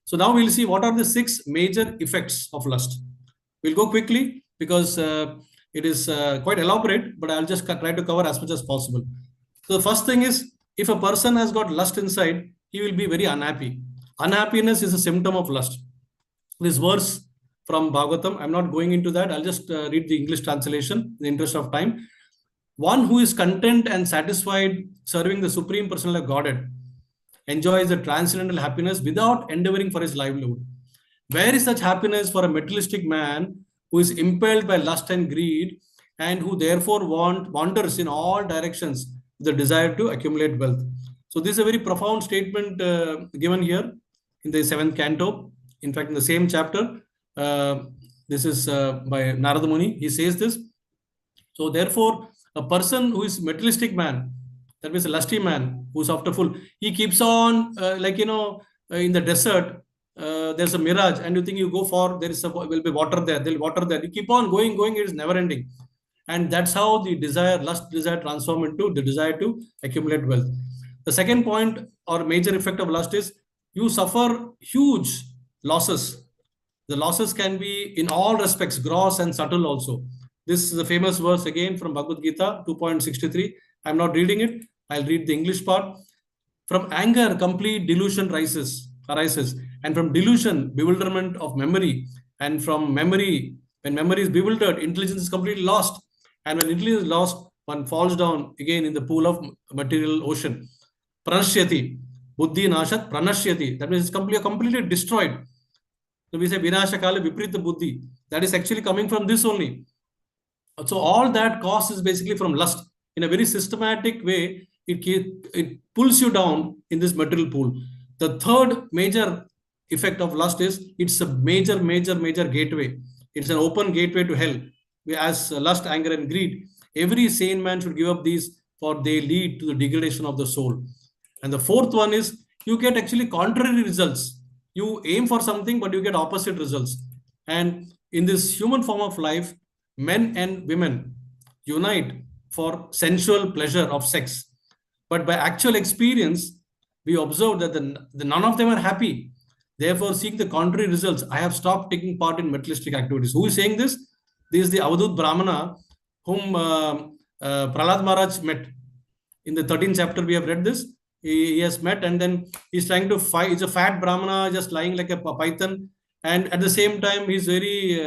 H: So now we'll see what are the 6 major effects of lust. We'll go quickly because it is quite elaborate, but I'll just try to cover as much as possible. So the first thing is, if a person has got lust inside, he will be very unhappy. Unhappiness is a symptom of lust. This verse from Bhagavatam, I'm not going into that. I'll just read the English translation in the interest of time. One who is content and satisfied serving the Supreme Personal of Godhead enjoys the transcendental happiness without endeavoring for his livelihood. Where is such happiness for a materialistic man who is impelled by lust and greed and who therefore wanders in all directions with the desire to accumulate wealth? So this is a very profound statement given here in the 7th canto. In fact, in the same chapter, this is by Narada Muni. He says this. So therefore, a person who is materialistic man, that means a lusty man who's after full, he keeps on in the desert, there's a mirage and you think you go for, will be water there, there'll be water there. You keep on going, it is never ending. And that's how the lust desire transform into the desire to accumulate wealth. The second point or major effect of lust is you suffer huge losses. The losses can be in all respects, gross and subtle also. This is a famous verse again from Bhagavad Gita 2.63. I'm not reading it. I'll read the English part. From anger, complete delusion arises. And from delusion, bewilderment of memory. And from memory, when memory is bewildered, intelligence is completely lost. And when intelligence is lost, one falls down again in the pool of material ocean. Pranashyati. Buddhi nashat pranashyati. That means it's completely destroyed. So we say vinasha kala viprita buddhi. That is actually coming from this only. So all that cause is basically from lust. In a very systematic way, it pulls you down in this material pool. The third major effect of lust is it's a major gateway. It's an open gateway to hell. As lust, anger, and greed, every sane man should give up these, for they lead to the degradation of the soul. And the fourth one is you get actually contrary results. You aim for something, but you get opposite results. And in this human form of life, men and women unite for sensual pleasure of sex. But by actual experience, we observe that none of them are happy. Therefore, seeing the contrary results, I have stopped taking part in materialistic activities. Who is saying this? This is the Avadut Brahmana whom Prahlad Maharaj met. In the 13th chapter, we have read this. He has met and then he's trying to fight. It's a fat Brahmana just lying like a python. And at the same time, he's very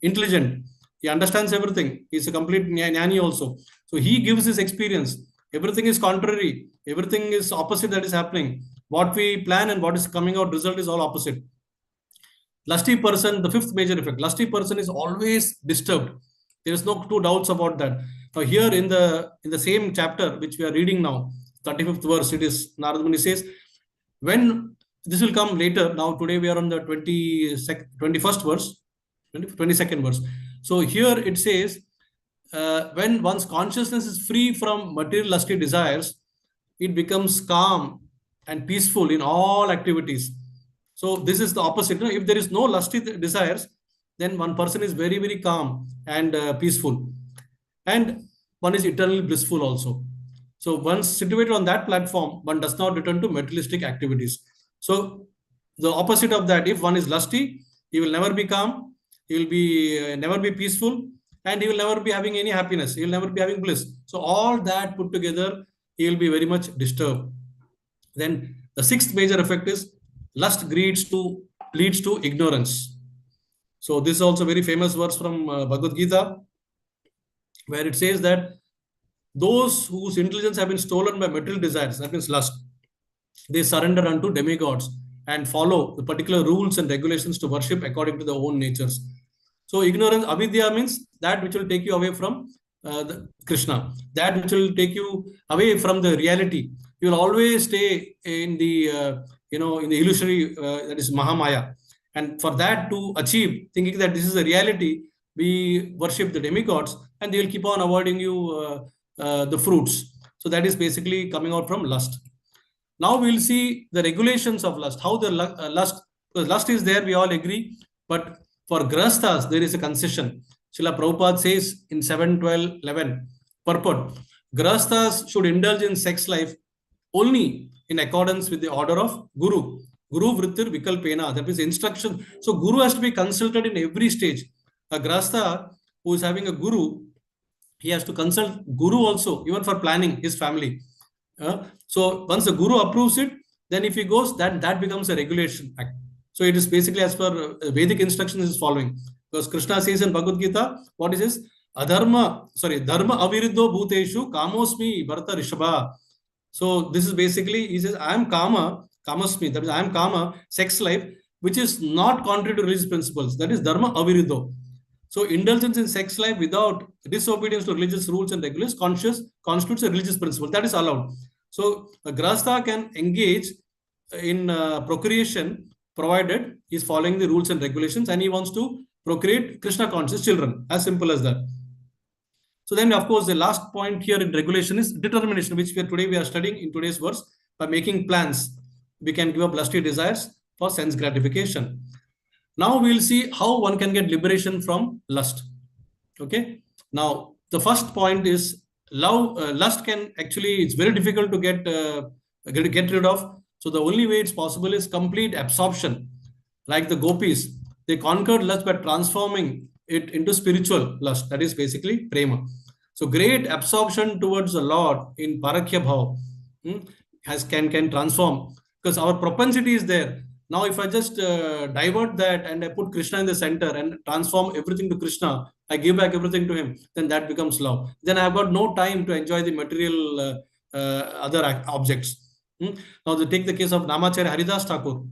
H: intelligent. He understands everything. He's a complete jnani also. So he gives his experience. Everything is contrary. Everything is opposite that is happening. What we plan and what is coming out result is all opposite. Lusty person, the fifth major effect. Lusty person is always disturbed. There is no two doubts about that. Now here in the same chapter which we are reading now, 35th verse, it is Narada Muni says, when this will come later. Now today we are on the 21st verse, 22nd verse. So here it says, when one's consciousness is free from material lusty desires, it becomes calm and peaceful in all activities. So this is the opposite. If there is no lusty desires, then one person is very, very calm and peaceful. And one is eternally blissful also. So once situated on that platform, one does not return to materialistic activities. So the opposite of that, if one is lusty, he will never be calm. He will be never be peaceful. and he will never be having any happiness. He will never be having bliss. So all that put together, he will be very much disturbed. Then the sixth major effect is lust leads to ignorance. So this is also very famous verse from Bhagavad Gita, where it says that those whose intelligence have been stolen by material desires, that means lust, they surrender unto demigods and follow the particular rules and regulations to worship according to their own natures. So ignorance, avidya, means that which will take you away from Krishna, that which will take you away from the reality. You will always stay in the in the illusory, that is Mahamaya. And for that to achieve, thinking that this is a reality, we worship the demigods, and they will keep on avoiding you the fruits. So that is basically coming out from lust. Now we will see the regulations of lust, how the lust, because lust is there, we all agree, but for grahasthas, there is a concession. Srila Prabhupada says in 7.12.11, purport, grahasthas should indulge in sex life only in accordance with the order of Guru. Guru Vrittir Vikalpena, that means instruction. So Guru has to be consulted in every stage. A grahastha who is having a Guru, he has to consult Guru also, even for planning his family. So once the Guru approves it, then if he goes, that becomes a regulation act. So it is basically as per Vedic instructions is following. Because Krishna says in Bhagavad Gita, what is this? Dharma aviruddho bhuteshu kamosmi bharata rishabha. So this is basically, he says, I am kama, kamasmi, that is I am kama, sex life, which is not contrary to religious principles. That is dharma aviruddho. So indulgence in sex life without disobedience to religious rules and regulations constitutes a religious principle. That is allowed. So a grahastha can engage in procreation provided he is following the rules and regulations and he wants to procreate Krishna conscious children. As simple as that. So then, of course, the last point here in regulation is determination, which today we are studying in today's verse. By making plans, we can give up lusty desires for sense gratification. Now we will see how one can get liberation from lust. Okay. Now the first point is lust can actually, it's very difficult to get rid of. So the only way it's possible is complete absorption. Like the gopis, they conquered lust by transforming it into spiritual lust. That is basically prema. So great absorption towards the Lord in parakya bhav can transform, because our propensity is there. Now if I just divert that and I put Krishna in the center and transform everything to Krishna, I give back everything to him, then that becomes love. Then I've got no time to enjoy the material other objects. Now take the case of Namacharya Haridas Thakur.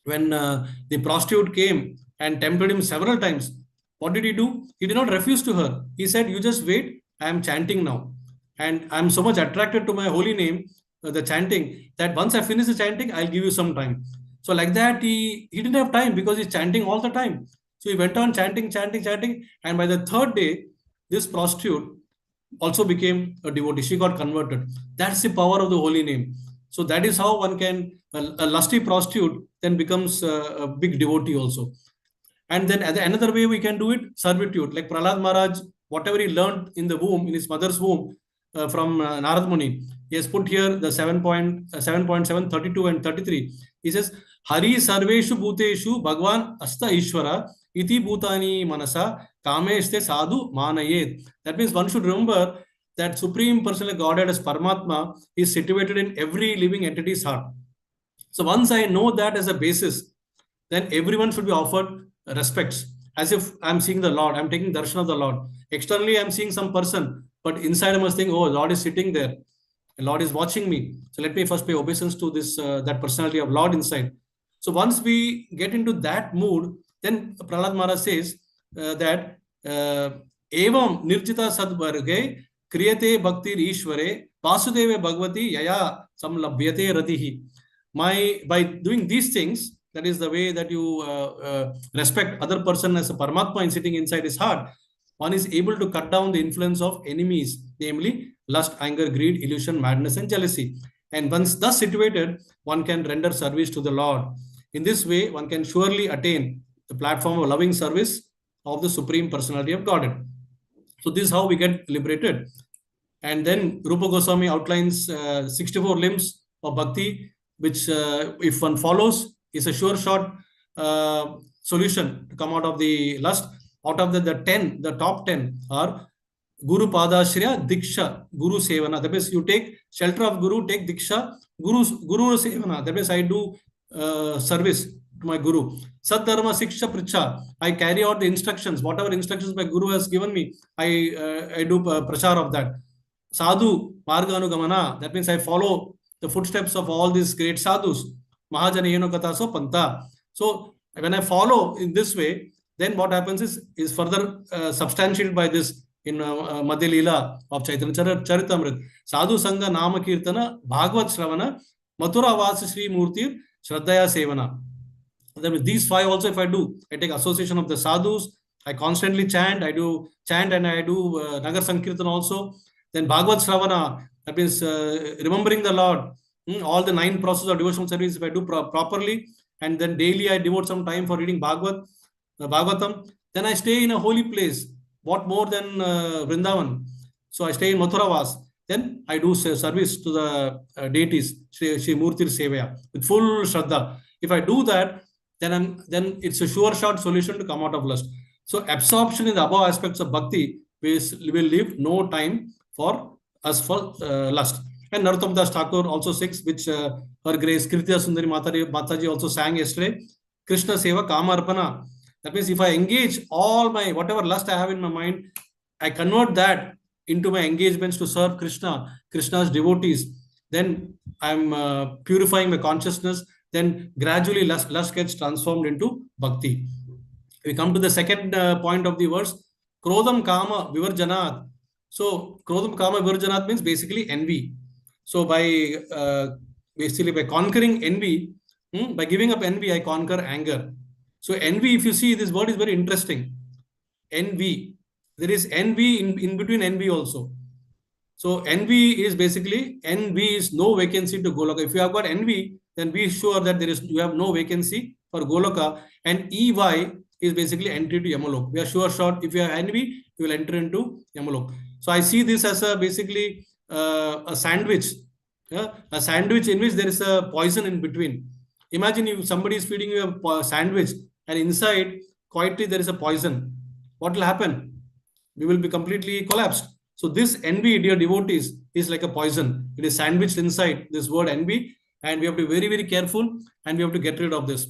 H: When the prostitute came and tempted him several times, what did he do? He did not refuse to her. He said, you just wait, I am chanting now. And I am so much attracted to my holy name, the chanting, that once I finish the chanting, I'll give you some time. So like that, he didn't have time because he's chanting all the time. So he went on chanting. And by the third day, this prostitute also became a devotee. She got converted. That's the power of the holy name. So that is how one can, a lusty prostitute then becomes a big devotee also. And then another way we can do it, servitude. Like Prahlad Maharaj, whatever he learned in the womb, in his mother's womb, from Narad Muni, he has put here the 7.7, 32 and 33. He says, Hari sarveshu bhuteshu bhagwan asta ishvara iti bhutani manasa kameshte sadhu manayet. That means one should remember that Supreme Personal Godhead as Paramatma is situated in every living entity's heart. So once I know that as a basis, then everyone should be offered respects. As if I'm seeing the Lord, I'm taking darshan of the Lord. Externally, I'm seeing some person, but inside I must think, oh, Lord is sitting there. The Lord is watching me. So let me first pay obeisance to this that personality of Lord inside. So once we get into that mood, then Prahlad Maharaj says that evam nirjita sadvarge kriyate bhaktir ishvare vasudeve bhagavati yaya samlabhyate ratihi. By doing these things, that is the way that you respect other person as a Paramatma sitting inside his heart, one is able to cut down the influence of enemies, namely lust, anger, greed, illusion, madness, and jealousy. And once thus situated, one can render service to the Lord. In this way, one can surely attain the platform of loving service of the Supreme Personality of Godhead. So this is how we get liberated. And then Rupa Goswami outlines 64 limbs of Bhakti, which if one follows, is a sure shot solution to come out of the lust. Out of the top 10 are Guru Padashriya, Diksha, Guru Sevana. That means you take shelter of Guru, take Diksha, Guru Sevana. That means I do service to my Guru. Sadharma Siksha Pricha. I carry out the instructions. Whatever instructions my Guru has given me, I do prachar of that. Sadhu Marganugamana. That means I follow the footsteps of all these great sadhus. Mahajanayeno Kataso Panta. So when I follow in this way, then what happens is further substantiated by this in Madhya Leela of Chaitanya Charitamrita. Sadhu Sanga Nama Kirtana, Bhagavad Shravana, Mathura Vasa Sri Murti, Shraddhaya Sevana. Then these 5 also, if I do, I take association of the sadhus, I constantly chant, I do chant and I do Nagar Sankirtan also. Then Bhagavad Shravana, that means remembering the Lord, all the 9 processes of devotional service, if I do properly, and then daily I devote some time for reading Bhagavatam, then I stay in a holy place. What more than Vrindavan? So I stay in Mathuravas. Then I do service to the deities, Shri Murtir Sevaya, with full Shraddha. If I do that, then it's a sure shot solution to come out of lust. So absorption in the above aspects of bhakti will leave no time for us for lust. And Narottam Das Thakur also sings, which Her Grace Kirtya Sundari Mataji also sang yesterday, Krishna Seva Kamarpana. That means if I engage all my, whatever lust I have in my mind, I convert that into my engagements to serve Krishna, Krishna's devotees, then I'm purifying my consciousness, then gradually lust gets transformed into bhakti. We come to the second point of the verse, Krodam Kama Vivarjanat. So Krodam Kama Vivarjanat means basically envy. So basically by conquering envy, by giving up envy, I conquer anger. So envy, if you see, this word is very interesting. Envy. There is envy in between envy also. So envy is basically, envy is no vacancy to Goloka. If you have got envy, then be sure that you have no vacancy for Goloka. And EY is basically entry to Yamalok. We are sure short, if you have envy, you will enter into Yamalok. So I see this as basically a sandwich. Yeah? A sandwich in which there is a poison in between. Imagine if somebody is feeding you a sandwich and inside quietly there is a poison. What will happen? We will be completely collapsed. So this envy, dear devotees, is like a poison. It is sandwiched inside this word envy, and we have to be very, very careful, and we have to get rid of this.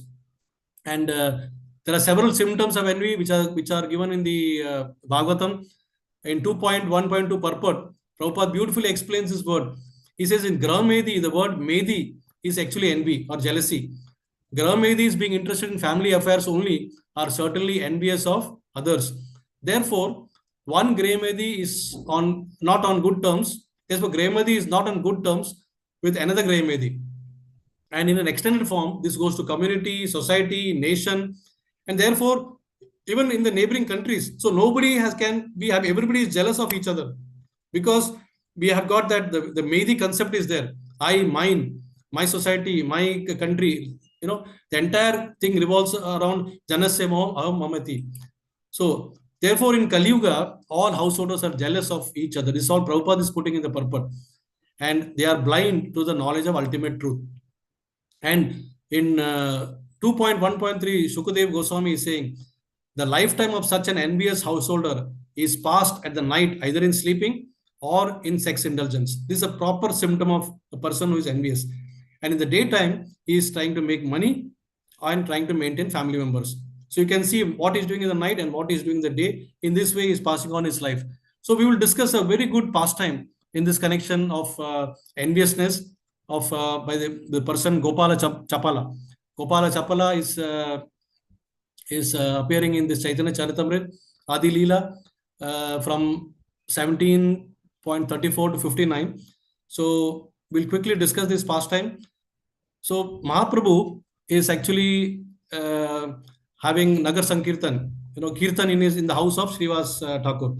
H: And there are several symptoms of envy which are given in the Bhagavatam. In 2.1.2 purport, Prabhupada beautifully explains this word. He says in Graha-medhi, the word medhi is actually envy or jealousy. Graha-medhis, being interested in family affairs only, are certainly envious of others. Therefore, one Graha-medhi is not on good terms. Therefore, Graha-medhi is not on good terms with another Graha-medhi. And in an extended form, this goes to community, society, nation, and therefore, even in the neighboring countries. So everybody is jealous of each other because we have got that the Medhi concept is there. I, mine, my society, my country, the entire thing revolves around Janasya Moham Aham Mamati. So therefore in Kali Yuga, all householders are jealous of each other. This is all Prabhupada is putting in the purport. And they are blind to the knowledge of ultimate truth. And in 2.1.3, Shukadev Goswami is saying, the lifetime of such an envious householder is passed at the night, either in sleeping or in sex indulgence. This is a proper symptom of a person who is envious. And in the daytime, he is trying to make money and trying to maintain family members. So you can see what he's doing in the night and what he's doing in the day. In this way, he's passing on his life. So we will discuss a very good pastime in this connection of enviousness of by the person Gopala Chapala. Gopala Chapala is appearing in this Chaitanya Charitamrita, Adi Leela, from 17.34 to 59. So we'll quickly discuss this pastime. So Mahaprabhu is actually having Nagar Sankirtan, Kirtan in the house of Srivas Thakur.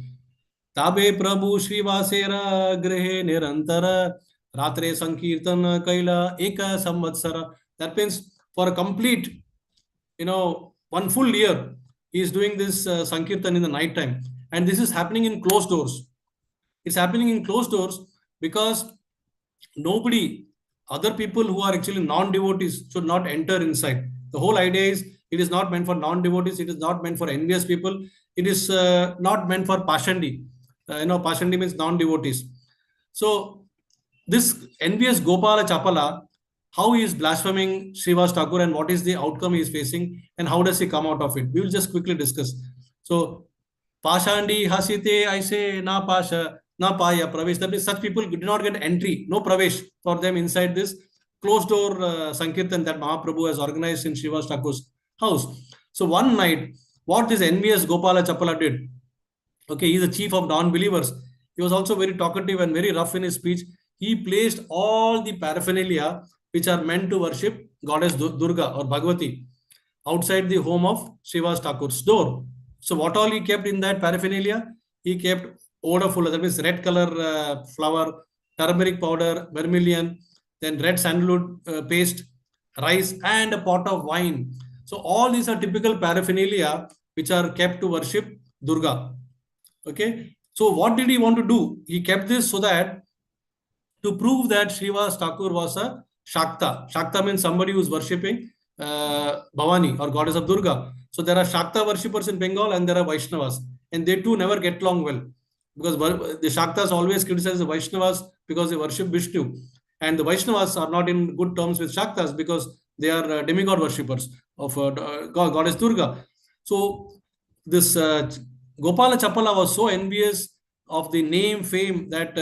H: Tabe Prabhu Srivasera Grehe Nirantara Ratre Sankirtan Kaila Eka Samvatsara. That means for a complete, 1 full year, he is doing this Sankirtan in the night time. And this is happening in closed doors. It's happening in closed doors because other people who are actually non-devotees should not enter inside. The whole idea is It is not meant for non-devotees. It is not meant for envious people. It is not meant for Pashandi. Pashandi means non-devotees. So this envious Gopala Chapala, how he is blaspheming Srivas Thakur and what is the outcome he is facing and how does he come out of it? We will just quickly discuss. So, Pashandi Hasite, I say, na Pasha, na Paya, Pravesh. That means such people did not get entry, no Pravesh for them inside this closed door Sankirtan that Mahaprabhu has organized in Srivas Thakur's house. So, one night, what this envious Gopala Chapala did, okay, he is the chief of non-believers. He was also very talkative and very rough in his speech. He placed all the paraphernalia which are meant to worship goddess Durga or Bhagavati outside the home of Srivas Thakur's door. So what all he kept in that paraphernalia? He kept odorful, that means red color flower, turmeric powder, vermilion, then red sandalwood paste, rice, and a pot of wine. So all these are typical paraphernalia which are kept to worship Durga. Okay. So what did he want to do? He kept this so that to prove that Srivas Thakur was a Shakta. Shakta means somebody who is worshipping Bhavani or goddess of Durga. So there are Shakta worshippers in Bengal and there are Vaishnavas. And they too never get along well. Because the Shaktas always criticize the Vaishnavas because they worship Vishnu. And the Vaishnavas are not in good terms with Shaktas because they are demigod worshippers of goddess Durga. So this Gopala Chapala was so envious of the name, fame that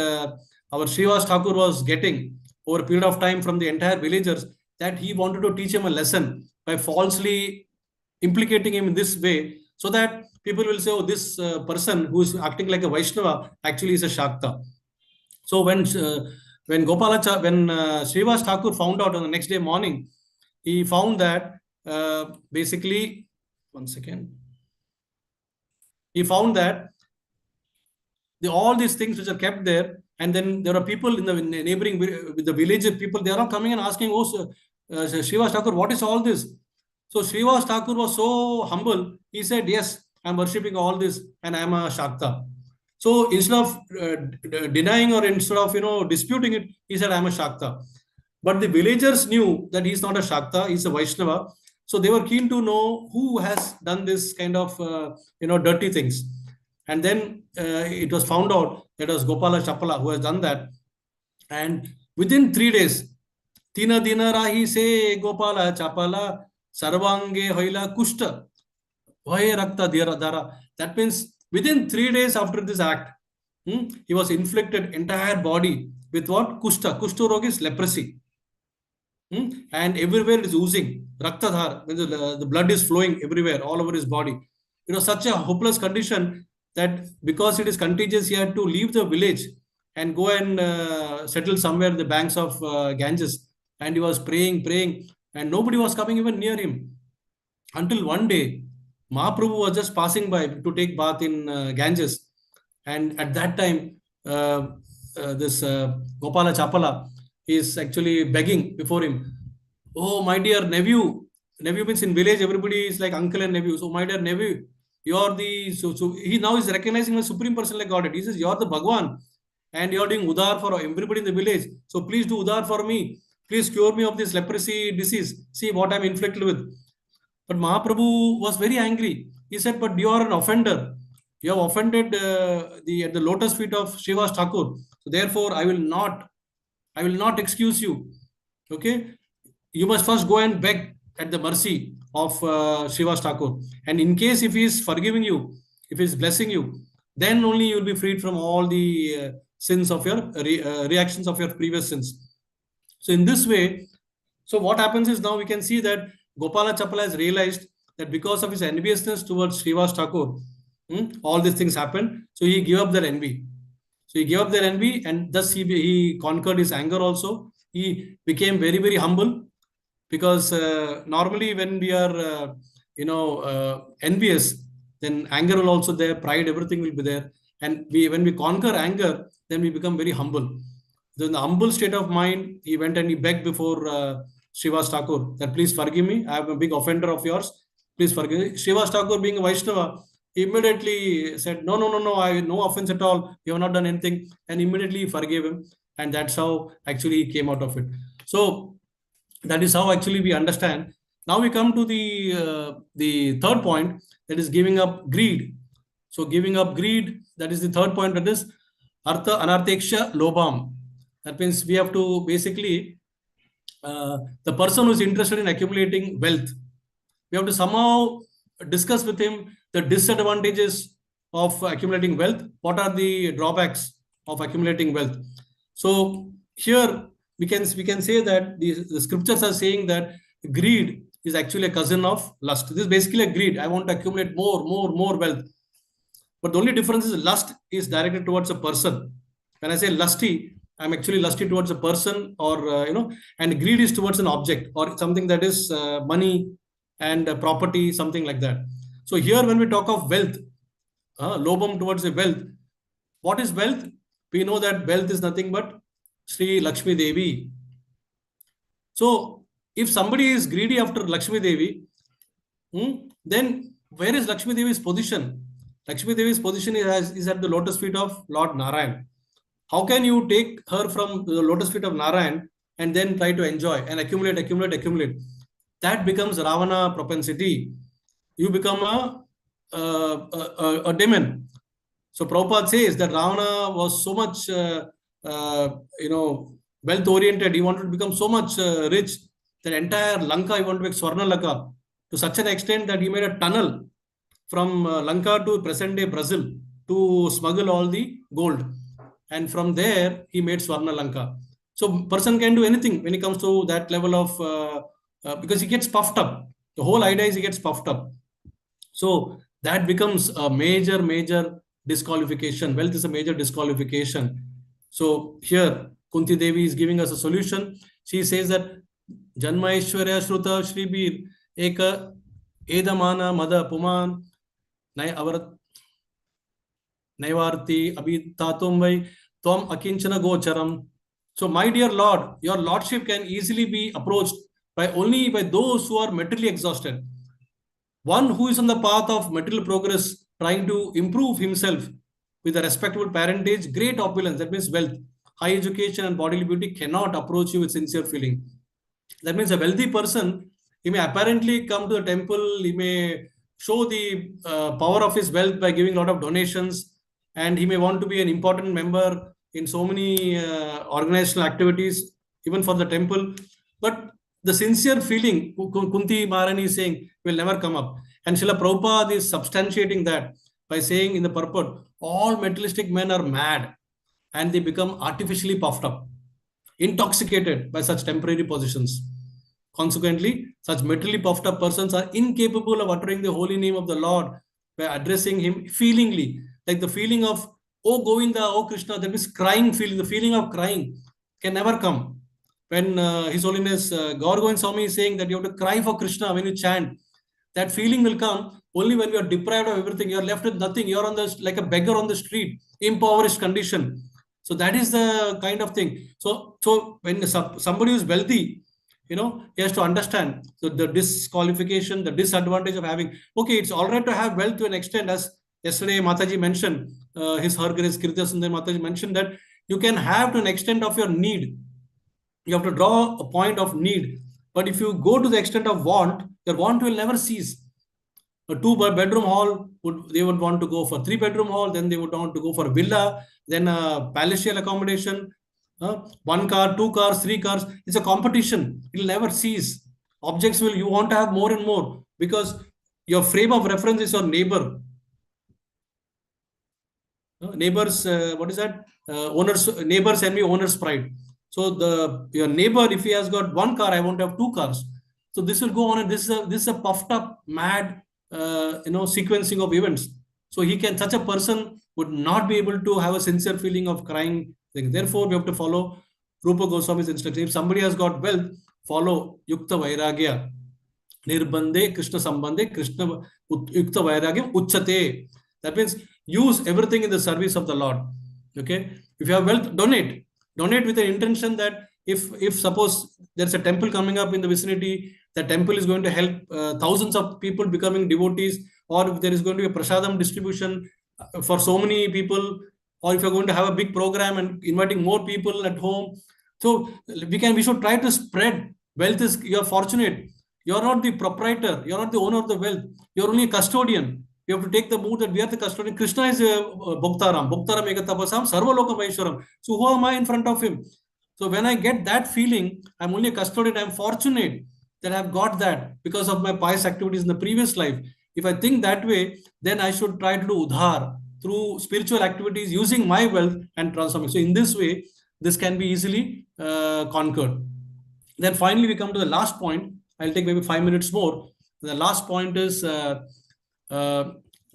H: our Srivas Thakur was getting over a period of time from the entire villagers, that he wanted to teach him a lesson by falsely implicating him in this way, so that people will say, oh, this person who is acting like a Vaishnava actually is a Shakta. So when Srivas Thakur found out on the next day morning, he found that basically, one second, he found that all these things which are kept there, and then there are people in the neighboring, with the village people, they are all coming and asking, oh, Srivas Thakur, what is all this? So Srivas Thakur was so humble, he said, yes, I'm worshipping all this and I'm a Shakta. So instead of denying or instead of disputing it, he said, I'm a Shakta. But the villagers knew that he's not a Shakta, he's a Vaishnava. So they were keen to know who has done this kind of dirty things. And then it was found out that it was Gopala Chapala who has done that. And within 3 days, Tina Dina Rahi se Gopala Chapala Sarvange Hoila Kushta Vahe Rakta Dara. That means within 3 days after this act, he was inflicted entire body with what? Kushta. Kushta rog is leprosy. And everywhere it is oozing. Raktadhar, the blood is flowing everywhere, all over his body. It was such a hopeless condition that because it is contagious, he had to leave the village and go and settle somewhere in the banks of Ganges. And he was praying, and nobody was coming even near him. Until one day, Mahaprabhu was just passing by to take bath in Ganges. And at that time, this Gopala Chapala is actually begging before him. Oh, my dear nephew. Nephew means in village, everybody is like uncle and nephew. So, my dear nephew, you're the, so he now is recognizing the Supreme Person like Godhead. He says, you're the Bhagwan and you're doing Udar for everybody in the village. So, please do Udar for me. Please cure me of this leprosy disease. See what I'm inflicted with. But Mahaprabhu was very angry. He said, but you are an offender. You have offended at the lotus feet of Srivas Thakur. So therefore, I will not excuse you. Okay? You must first go and beg at the mercy of Srivas Thakur. And in case if he is forgiving you, if he is blessing you, then only you will be freed from all the sins of your reactions of your previous sins. So in this way, so what happens is now we can see that Gopala Chapala has realized that because of his enviousness towards Srivas Thakur, all these things happened. So he gave up their envy. So he gave up their envy, and thus he conquered his anger also. He became very, very humble, because normally when we are, envious, then anger will also there, pride, everything will be there. And when we conquer anger, then we become very humble. So in the humble state of mind, he went and he begged before Srivas Thakur that please forgive me. I am a big offender of yours. Please forgive me. Srivas Thakur, being a Vaishnava, immediately said, no, I have no offense at all. You have not done anything. And immediately forgave him. And that's how actually he came out of it. So that is how actually we understand Now we come to the third point, that is giving up greed. So giving up greed, that is the third point, that is artha anarteksha lobam. That means we have to basically, the person who is interested in accumulating wealth, we have to somehow discuss with him the disadvantages of accumulating wealth. What are the drawbacks of accumulating wealth? So here we can say that the scriptures are saying that greed is actually a cousin of lust. This is basically a greed. I want to accumulate more wealth. But the only difference is lust is directed towards a person. When I say lusty, I'm actually lusty towards a person, or and greed is towards an object or something that is money and property, something like that. So here when we talk of wealth, lobam towards the wealth, what is wealth? We know that wealth is nothing but Sri Lakshmi Devi. So if somebody is greedy after Lakshmi Devi, then where is Lakshmi Devi's position? Lakshmi Devi's position is at the lotus feet of Lord Narayan. How can you take her from the lotus feet of Narayan and then try to enjoy and accumulate? That becomes Ravana propensity. You become a demon. So Prabhupada says that Ravana was so much, wealth oriented. He wanted to become so much rich that entire Lanka he wanted to make Swarna Lanka, to such an extent that he made a tunnel from Lanka to present day Brazil to smuggle all the gold. And from there, he made Swarna Lanka. So person can do anything when it comes to that level of, because he gets puffed up. The whole idea is he gets puffed up. So that becomes a major disqualification. Wealth is a major disqualification. So here, Kunti Devi is giving us a solution. She says that Janma Ishwarya Shruta Shribir Eka Edamana Mada Puman Avarat Naivarti Abhitatum Vai Tom Akinchana Gocharam. So, my dear Lord, your Lordship can easily be approached only by those who are materially exhausted. One who is on the path of material progress, trying to improve himself with a respectable parentage, great opulence, that means wealth, high education and bodily beauty, cannot approach you with sincere feeling. That means a wealthy person, he may apparently come to the temple, he may show the power of his wealth by giving a lot of donations, and he may want to be an important member in so many organizational activities, even for the temple. But the sincere feeling, Kunti Maharani is saying, will never come up. And Srila Prabhupada is substantiating that by saying in the purport, all materialistic men are mad and they become artificially puffed up, intoxicated by such temporary positions. Consequently, such materially puffed up persons are incapable of uttering the holy name of the Lord by addressing him feelingly, like the feeling of, oh Govinda, oh Krishna, that is crying feeling, the feeling of crying can never come. When His Holiness Gaur Govind Swami is saying that you have to cry for Krishna when you chant, that feeling will come only when you are deprived of everything. You are left with nothing. You are like a beggar on the street, impoverished condition. So that is the kind of thing. So when somebody is wealthy, he has to understand the disqualification, the disadvantage of having. Okay, it's all right to have wealth to an extent, as yesterday Mataji mentioned, Her Grace Kirtya Sundari Mataji mentioned that you can have to an extent of your need. You have to draw a point of need. But if you go to the extent of want, your want will never cease. A 2-bedroom hall, they would want to go for 3-bedroom hall, then they would want to go for a villa, then a palatial accommodation, 1 car, 2 cars, 3 cars. It's a competition. It will never cease. Objects you want to have more and more, because your frame of reference is your neighbor. Neighbors, what is that? Neighbors envy, owner's pride. So your neighbor, if he has got 1 car, I want to have 2 cars. So this will go on, and this is a puffed up, mad, sequencing of events. So such a person would not be able to have a sincere feeling of crying. Therefore, we have to follow Rupa Goswami's instruction. If somebody has got wealth, follow Yukta Vairagya. Nirbande Krishna Sambande Krishna Yukta Vairagyam Uchate. That means use everything in the service of the Lord. Okay. If you have wealth, donate. Donate with the intention that if suppose there's a temple coming up in the vicinity, the temple is going to help thousands of people becoming devotees, or if there is going to be a prasadam distribution for so many people, or if you're going to have a big program and inviting more people at home. So we should try to spread. Wealth is, you're fortunate. You're not the proprietor. You're not the owner of the wealth. You're only a custodian. You have to take the mood that we are the custodian. Krishna is Bhoktaram. Bhoktaram Ekatapasam Sarvalokam Aishwaram. So who am I in front of him? So when I get that feeling, I'm only a custodian. I'm fortunate that I've got that because of my pious activities in the previous life. If I think that way, then I should try to do udhar through spiritual activities using my wealth and transforming. So in this way, this can be easily conquered. Then finally, we come to the last point. I'll take maybe 5 minutes more. The last point is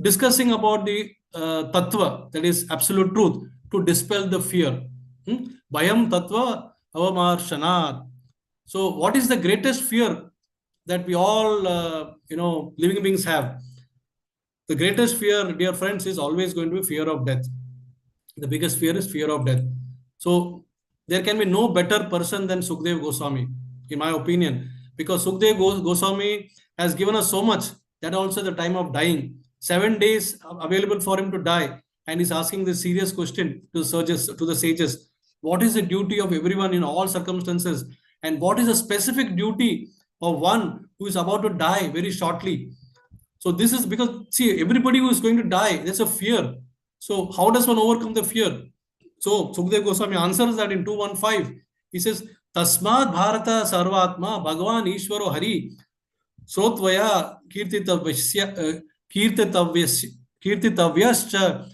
H: discussing about the tattva, that is absolute truth, to dispel the fear. Bhayam tattva avamarshanaat. So, what is the greatest fear that we all, living beings have? The greatest fear, dear friends, is always going to be fear of death. The biggest fear is fear of death. So, there can be no better person than Sukdev Goswami, in my opinion, because Sukdev Goswami has given us so much that also the time of dying, 7 days available for him to die, and he's asking this serious question to the sages: what is the duty of everyone in all circumstances, and what is the specific duty of one who is about to die very shortly? So this is because, see, everybody who is going to die, there's a fear. So how does one overcome the fear? So Sukdev Goswami answers that in 215. He says, Tasmad Bharata Sarvatma Bhagavan Ishvaro Hari Srotvaya Kirtitavyascha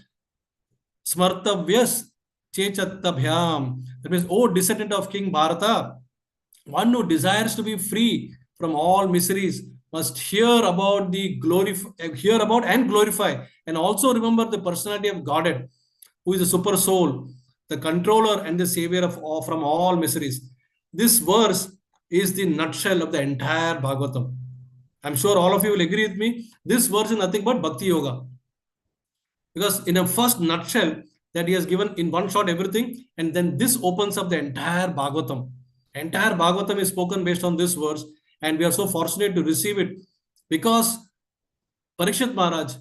H: Smartavyas Chechattabhyam. That means, O descendant of King Bharata, one who desires to be free from all miseries must hear about and glorify, and also remember the personality of Godhead, who is the super soul, the controller and the savior from all miseries. This verse is the nutshell of the entire Bhagavatam. I'm sure all of you will agree with me. This verse is nothing but Bhakti Yoga. Because in a first nutshell, that he has given in one shot everything, and then this opens up the entire Bhagavatam. Entire Bhagavatam is spoken based on this verse, and we are so fortunate to receive it because Parikshit Maharaj,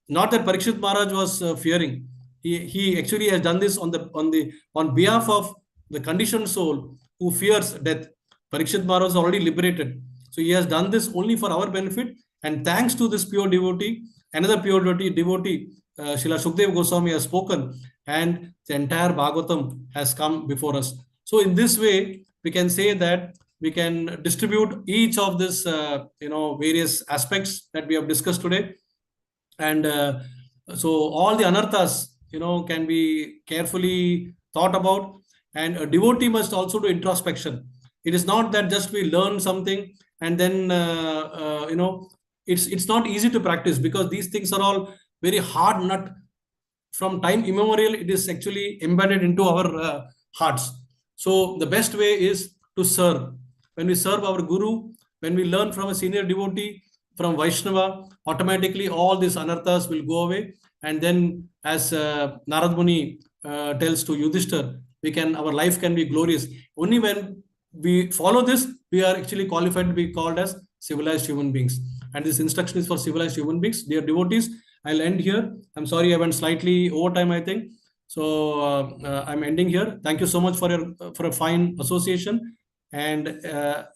H: not that Parikshit Maharaj was fearing. He actually has done this on behalf of the conditioned soul who fears death. Parikshit Maharaj is already liberated. So he has done this only for our benefit, and thanks to this pure devotee, another pure devotee, Srila Sukdev Goswami has spoken, and the entire Bhagavatam has come before us. So in this way, we can say that we can distribute each of this, various aspects that we have discussed today. And so all the anarthas, can be carefully thought about. And a devotee must also do introspection. It is not that just we learn something and then, it's not easy to practice because these things are all very hard nut. From time immemorial, it is actually embedded into our hearts. So the best way is to serve. When we serve our Guru, when we learn from a senior devotee, from Vaishnava, automatically all these anarthas will go away. And then, as Narad Muni tells to Yudhishthir, our life can be glorious. Only when we follow this, we are actually qualified to be called as civilized human beings. And this instruction is for civilized human beings. Dear devotees, I'll end here. I'm sorry I went slightly over time, I think. So I'm ending here. Thank you so much for a fine association. And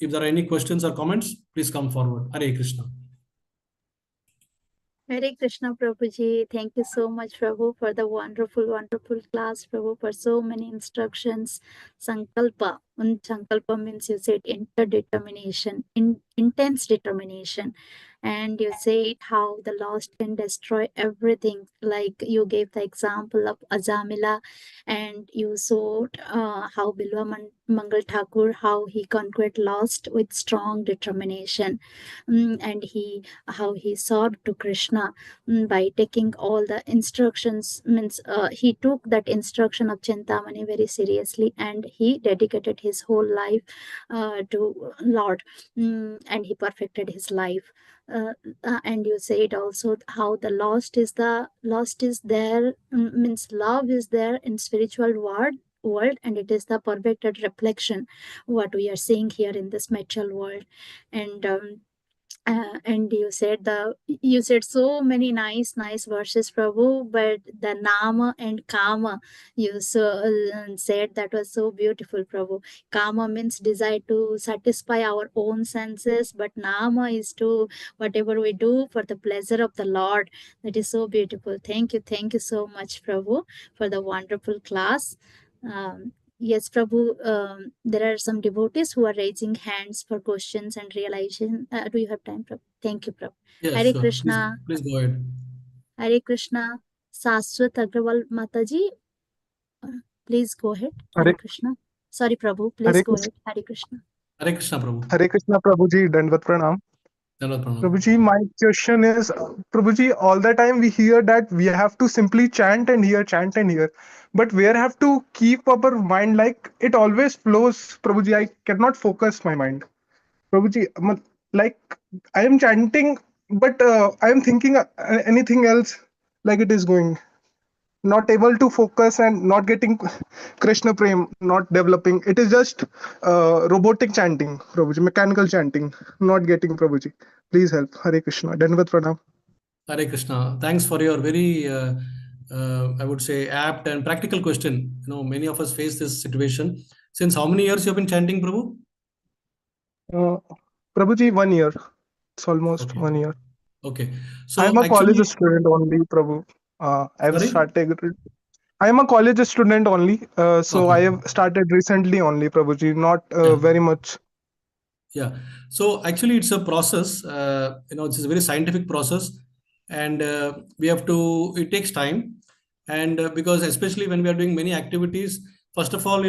H: if there are any questions or comments, please come forward. Hare Krishna.
A: Hare Krishna, Prabhuji. Thank you so much, Prabhu, for the wonderful, wonderful class, Prabhu, for so many instructions. Sankalpa. And Sankalpa means, you said, interdetermination, intense determination. And you said how the lost can destroy everything. Like you gave the example of Azamila, and you showed how Bilwa Mangal Thakur, how he conquered lost with strong determination. And how he sought to Krishna by taking all the instructions. Means he took that instruction of Chintamani very seriously, and he dedicated his whole life to Lord, and he perfected his life. And you said also how the lost is there, means love is there in spiritual world, and it is the perfected reflection what we are seeing here in this material world. And And you said so many nice verses, Prabhu, but the nama and kama you said, that was so beautiful, Prabhu. Kama means desire to satisfy our own senses, but nama is to whatever we do for the pleasure of the Lord. That is so beautiful. Thank you so much, Prabhu, for the wonderful class. Yes, Prabhu, there are some devotees who are raising hands for questions and realization. Do you have time, Prabhu? Thank you, Prabhu.
H: Yeah,
A: Hare
H: sure.
A: Krishna.
H: Please go ahead.
A: Hare Krishna. Saswat Agrawal Mataji, please go ahead. Hare
I: Hare,
A: Krishna. Sorry, Prabhu, please
I: Hare
A: go
I: Krishna,
A: ahead. Hare Krishna.
H: Hare Krishna, Prabhu.
I: Hare Krishna, Prabhuji, Dandavat Pranam.
H: Dandavat Pranam.
I: Prabhuji, my question is, Prabhuji, all the time we hear that we have to simply chant and hear, but where have to keep our mind, like it always flows, Prabhuji, I cannot focus my mind. Prabhuji, like I am chanting, but I am thinking anything else, like it is going. Not able to focus and not getting Krishna Prem, not developing. It is just robotic chanting, Prabhuji, mechanical chanting, not getting, Prabhuji. Please help. Hare Krishna. Dandavat Pranam.
H: Hare Krishna. Thanks for your very, I would say, apt and practical question. Many of us face this situation. Since how many years you have been chanting, Prabhu?
I: Prabhuji, 1 year. It's almost
H: Okay.
I: 1 year.
H: Okay. So
I: I am a
H: actually,
I: college student only, Prabhu. I've
H: sorry?
I: started. I am a college student only, so I
H: Okay.
I: have started recently only, Prabhuji. Not
H: Yeah.
I: very much.
H: Yeah. So actually, it's a process. It's a very scientific process, and it takes time. And because especially when we are doing many activities, first of all,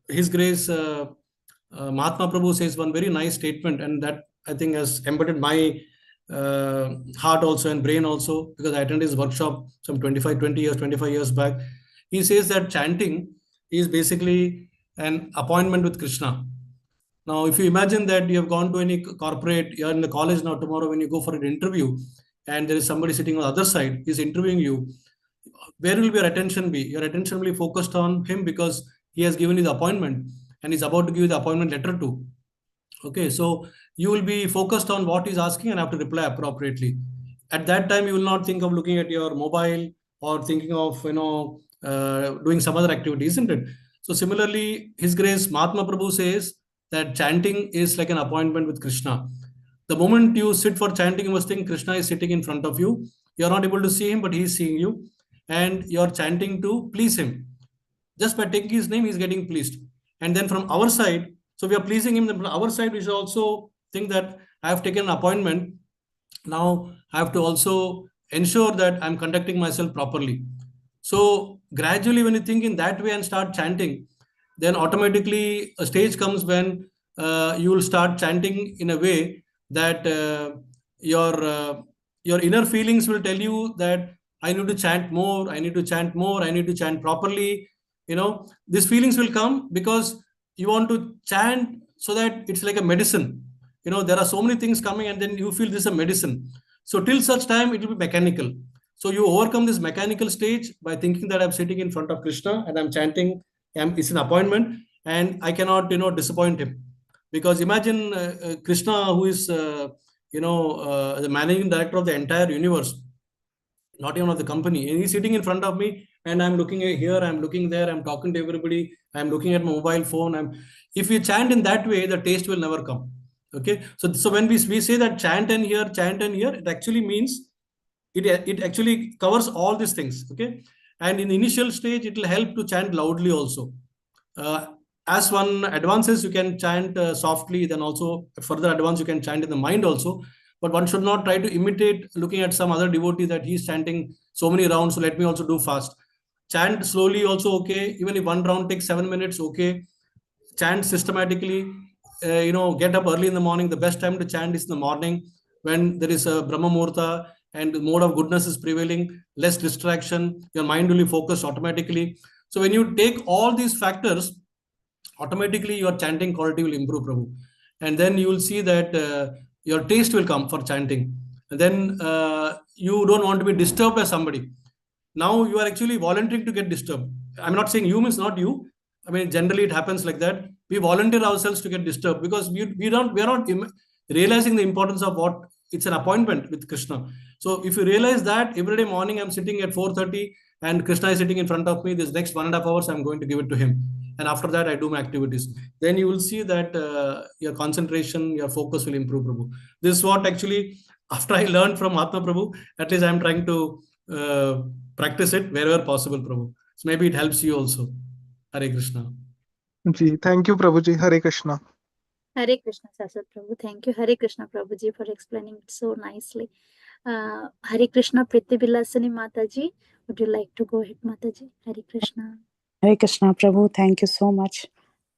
H: His Grace Mahatma Prabhu says one very nice statement, and that I think has embedded my heart also and brain also, because I attended his workshop some 25 years back. He says that chanting is basically an appointment with Krishna. Now, if you imagine that you have gone to any corporate, you're in the college now, tomorrow when you go for an interview and there is somebody sitting on the other side, he's interviewing you, where will your attention be? Your attention will be focused on him because he has given you the appointment and he's about to give you the appointment letter too. Okay, so you will be focused on what he's asking and have to reply appropriately. At that time, you will not think of looking at your mobile or thinking of, doing some other activity, isn't it? So similarly, His Grace Mahatma Prabhu says that chanting is like an appointment with Krishna. The moment you sit for chanting, you must think Krishna is sitting in front of you. You're not able to see him, but he is seeing you. And you're chanting to please him. Just by taking his name, he's getting pleased. And then from our side, so we are pleasing him. From our side, we should also think that I have taken an appointment. Now I have to also ensure that I'm conducting myself properly. So gradually, when you think in that way and start chanting, then automatically a stage comes when you will start chanting in a way that your inner feelings will tell you that I need to chant more, I need to chant more, I need to chant properly. These feelings will come because you want to chant so that it's like a medicine. There are so many things coming and then you feel this is a medicine. So till such time, it will be mechanical. So you overcome this mechanical stage by thinking that I'm sitting in front of Krishna and I'm chanting, it's an appointment and I cannot, disappoint him. Because imagine Krishna, who is, the managing director of the entire universe, not even of the company. And he's sitting in front of me and I'm looking here, I'm looking there, I'm talking to everybody, I'm looking at my mobile phone. If we chant in that way, the taste will never come. Okay. So when we say that chant and hear, it actually means it actually covers all these things. Okay. And in the initial stage, it will help to chant loudly also. As one advances, you can chant softly, then also further advance, you can chant in the mind also. But one should not try to imitate looking at some other devotee that he's chanting so many rounds, so let me also do fast. Chant slowly also okay. Even if one round takes 7 minutes, okay. Chant systematically. Get up early in the morning. The best time to chant is in the morning when there is a Brahma Muhurta and the mode of goodness is prevailing, less distraction, your mind will be focused automatically. So when you take all these factors, automatically your chanting quality will improve, Prabhu. And then you will see that your taste will come for chanting. And then you don't want to be disturbed by somebody. Now you are actually volunteering to get disturbed. I'm not saying you means not you. I mean, generally it happens like that. We volunteer ourselves to get disturbed because we are not realizing the importance of what it's an appointment with Krishna. So if you realize that every day morning I'm sitting at 4:30 and Krishna is sitting in front of me, this next 1.5 hours I'm going to give it to him. And after that, I do my activities. Then you will see that your concentration, your focus will improve, Prabhu. This is what actually, after I learned from Mahatma Prabhu, at least I'm trying to practice it wherever possible, Prabhu. So maybe it helps you also. Hare Krishna.
I: Ji, thank you, Prabhuji. Hare Krishna.
A: Hare Krishna, Sasad Prabhu. Thank you, Hare Krishna, Prabhuji, for explaining it so nicely. Hare Krishna, Priti Vilasani Mataji. Would you like to go ahead, Mataji? Hare Krishna.
F: Hare Krishna, Prabhu. Thank you so much.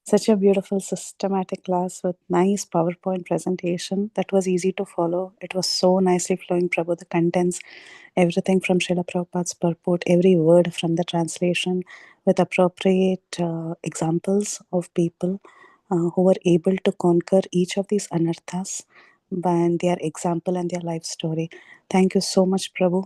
F: Such a beautiful systematic class with nice PowerPoint presentation that was easy to follow. It was so nicely flowing, Prabhu. The contents, everything from Srila Prabhupada's purport, every word from the translation with appropriate examples of people who were able to conquer each of these anarthas by their example and their life story. Thank you so much, Prabhu.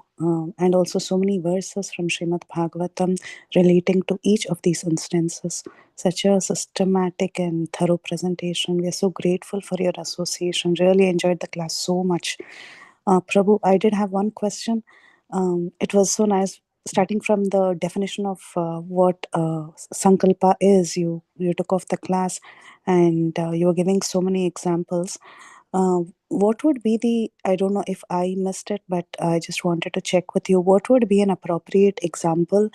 F: And also so many verses from Srimad Bhagavatam relating to each of these instances. Such a systematic and thorough presentation. We are so grateful for your association. Really enjoyed the class so much. Prabhu, I did have one question. It was so nice starting from the definition of what Sankalpa is. You took off the class and you were giving so many examples. What would be the, I don't know if I missed it, but I just wanted to check with you, what would be an appropriate example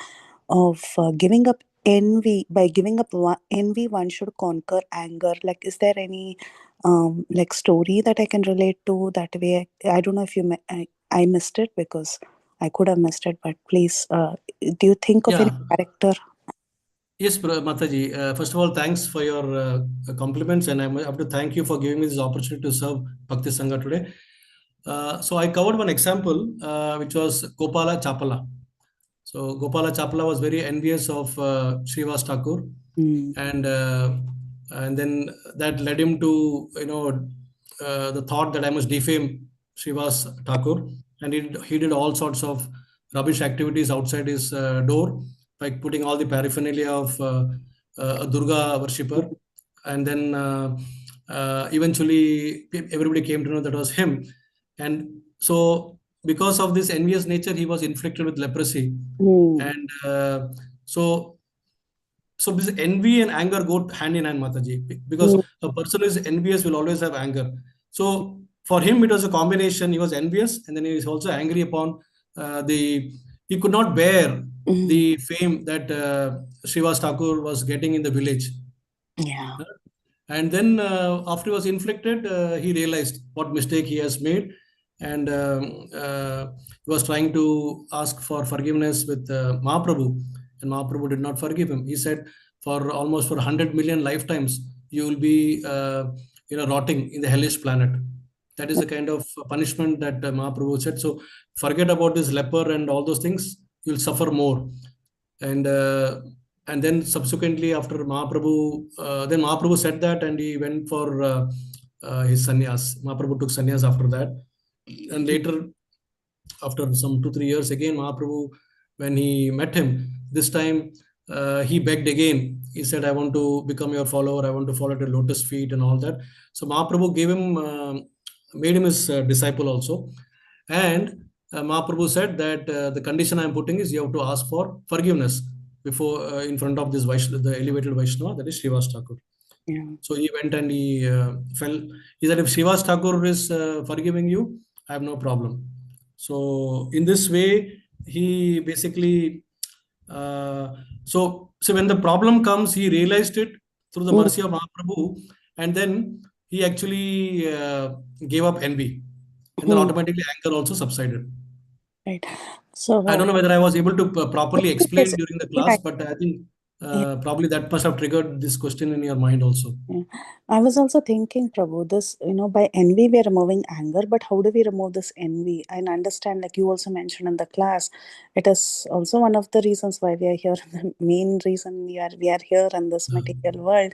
F: of giving up envy? By giving up envy, one should conquer anger. Like, is there any like story that I can relate to that way? I don't know if you I missed it, because I could have missed it, but please, do you think of any character?
H: Yes, Mataji. First of all, thanks for your compliments, and I have to thank you for giving me this opportunity to serve Bhakti Sanga today. So I covered one example, which was Gopala Chapala. So Gopala Chapala was very envious of Srivas Thakur, and then that led him to the thought that I must defame Srivas Thakur, and he did all sorts of rubbish activities outside his door, like putting all the paraphernalia of a Durga worshipper, and then eventually everybody came to know that was him. And so because of this envious nature, he was inflicted with leprosy. And so this envy and anger go hand in hand, Mataji, because a person who is envious will always have anger. So for him, it was a combination. He was envious, and then he was also angry upon he could not bear the fame that Srivas Thakur was getting in the village.
F: Yeah.
H: And then after he was inflicted, he realized what mistake he has made, and he was trying to ask for forgiveness with Mahaprabhu, and Mahaprabhu did not forgive him. He said, for 100 million lifetimes, you will be rotting in the hellish planet. That is the kind of punishment that Mahaprabhu said. So forget about this leper and all those things. You'll suffer more. And then subsequently after Mahaprabhu, then Mahaprabhu said that, and he went for his sannyas. Mahaprabhu took sannyas after that. And later, after some 2-3 years, again Mahaprabhu, when he met him, this time he begged again. He said, I want to become your follower. I want to follow the lotus feet and all that. So Mahaprabhu gave him, made him his disciple also. And Mahaprabhu said that the condition I am putting is you have to ask for forgiveness before in front of this the elevated Vaishnava, that is Srivas Thakur.
F: Yeah.
H: So he went and he fell. He said, if Srivas Thakur is forgiving you, I have no problem. So in this way, he basically, so when the problem comes, he realized it through the mercy of Mahaprabhu, and then he actually gave up envy, and then automatically anger also subsided.
F: Right. So
H: I don't know whether I was able to properly explain
F: yes,
H: during the class, but I think probably that must have triggered this question in your mind also.
F: Yeah. I was also thinking, Prabhu, this, by envy, we are removing anger, but how do we remove this envy? I understand, like you also mentioned in the class, it is also one of the reasons why we are here, the main reason we are here in this material world.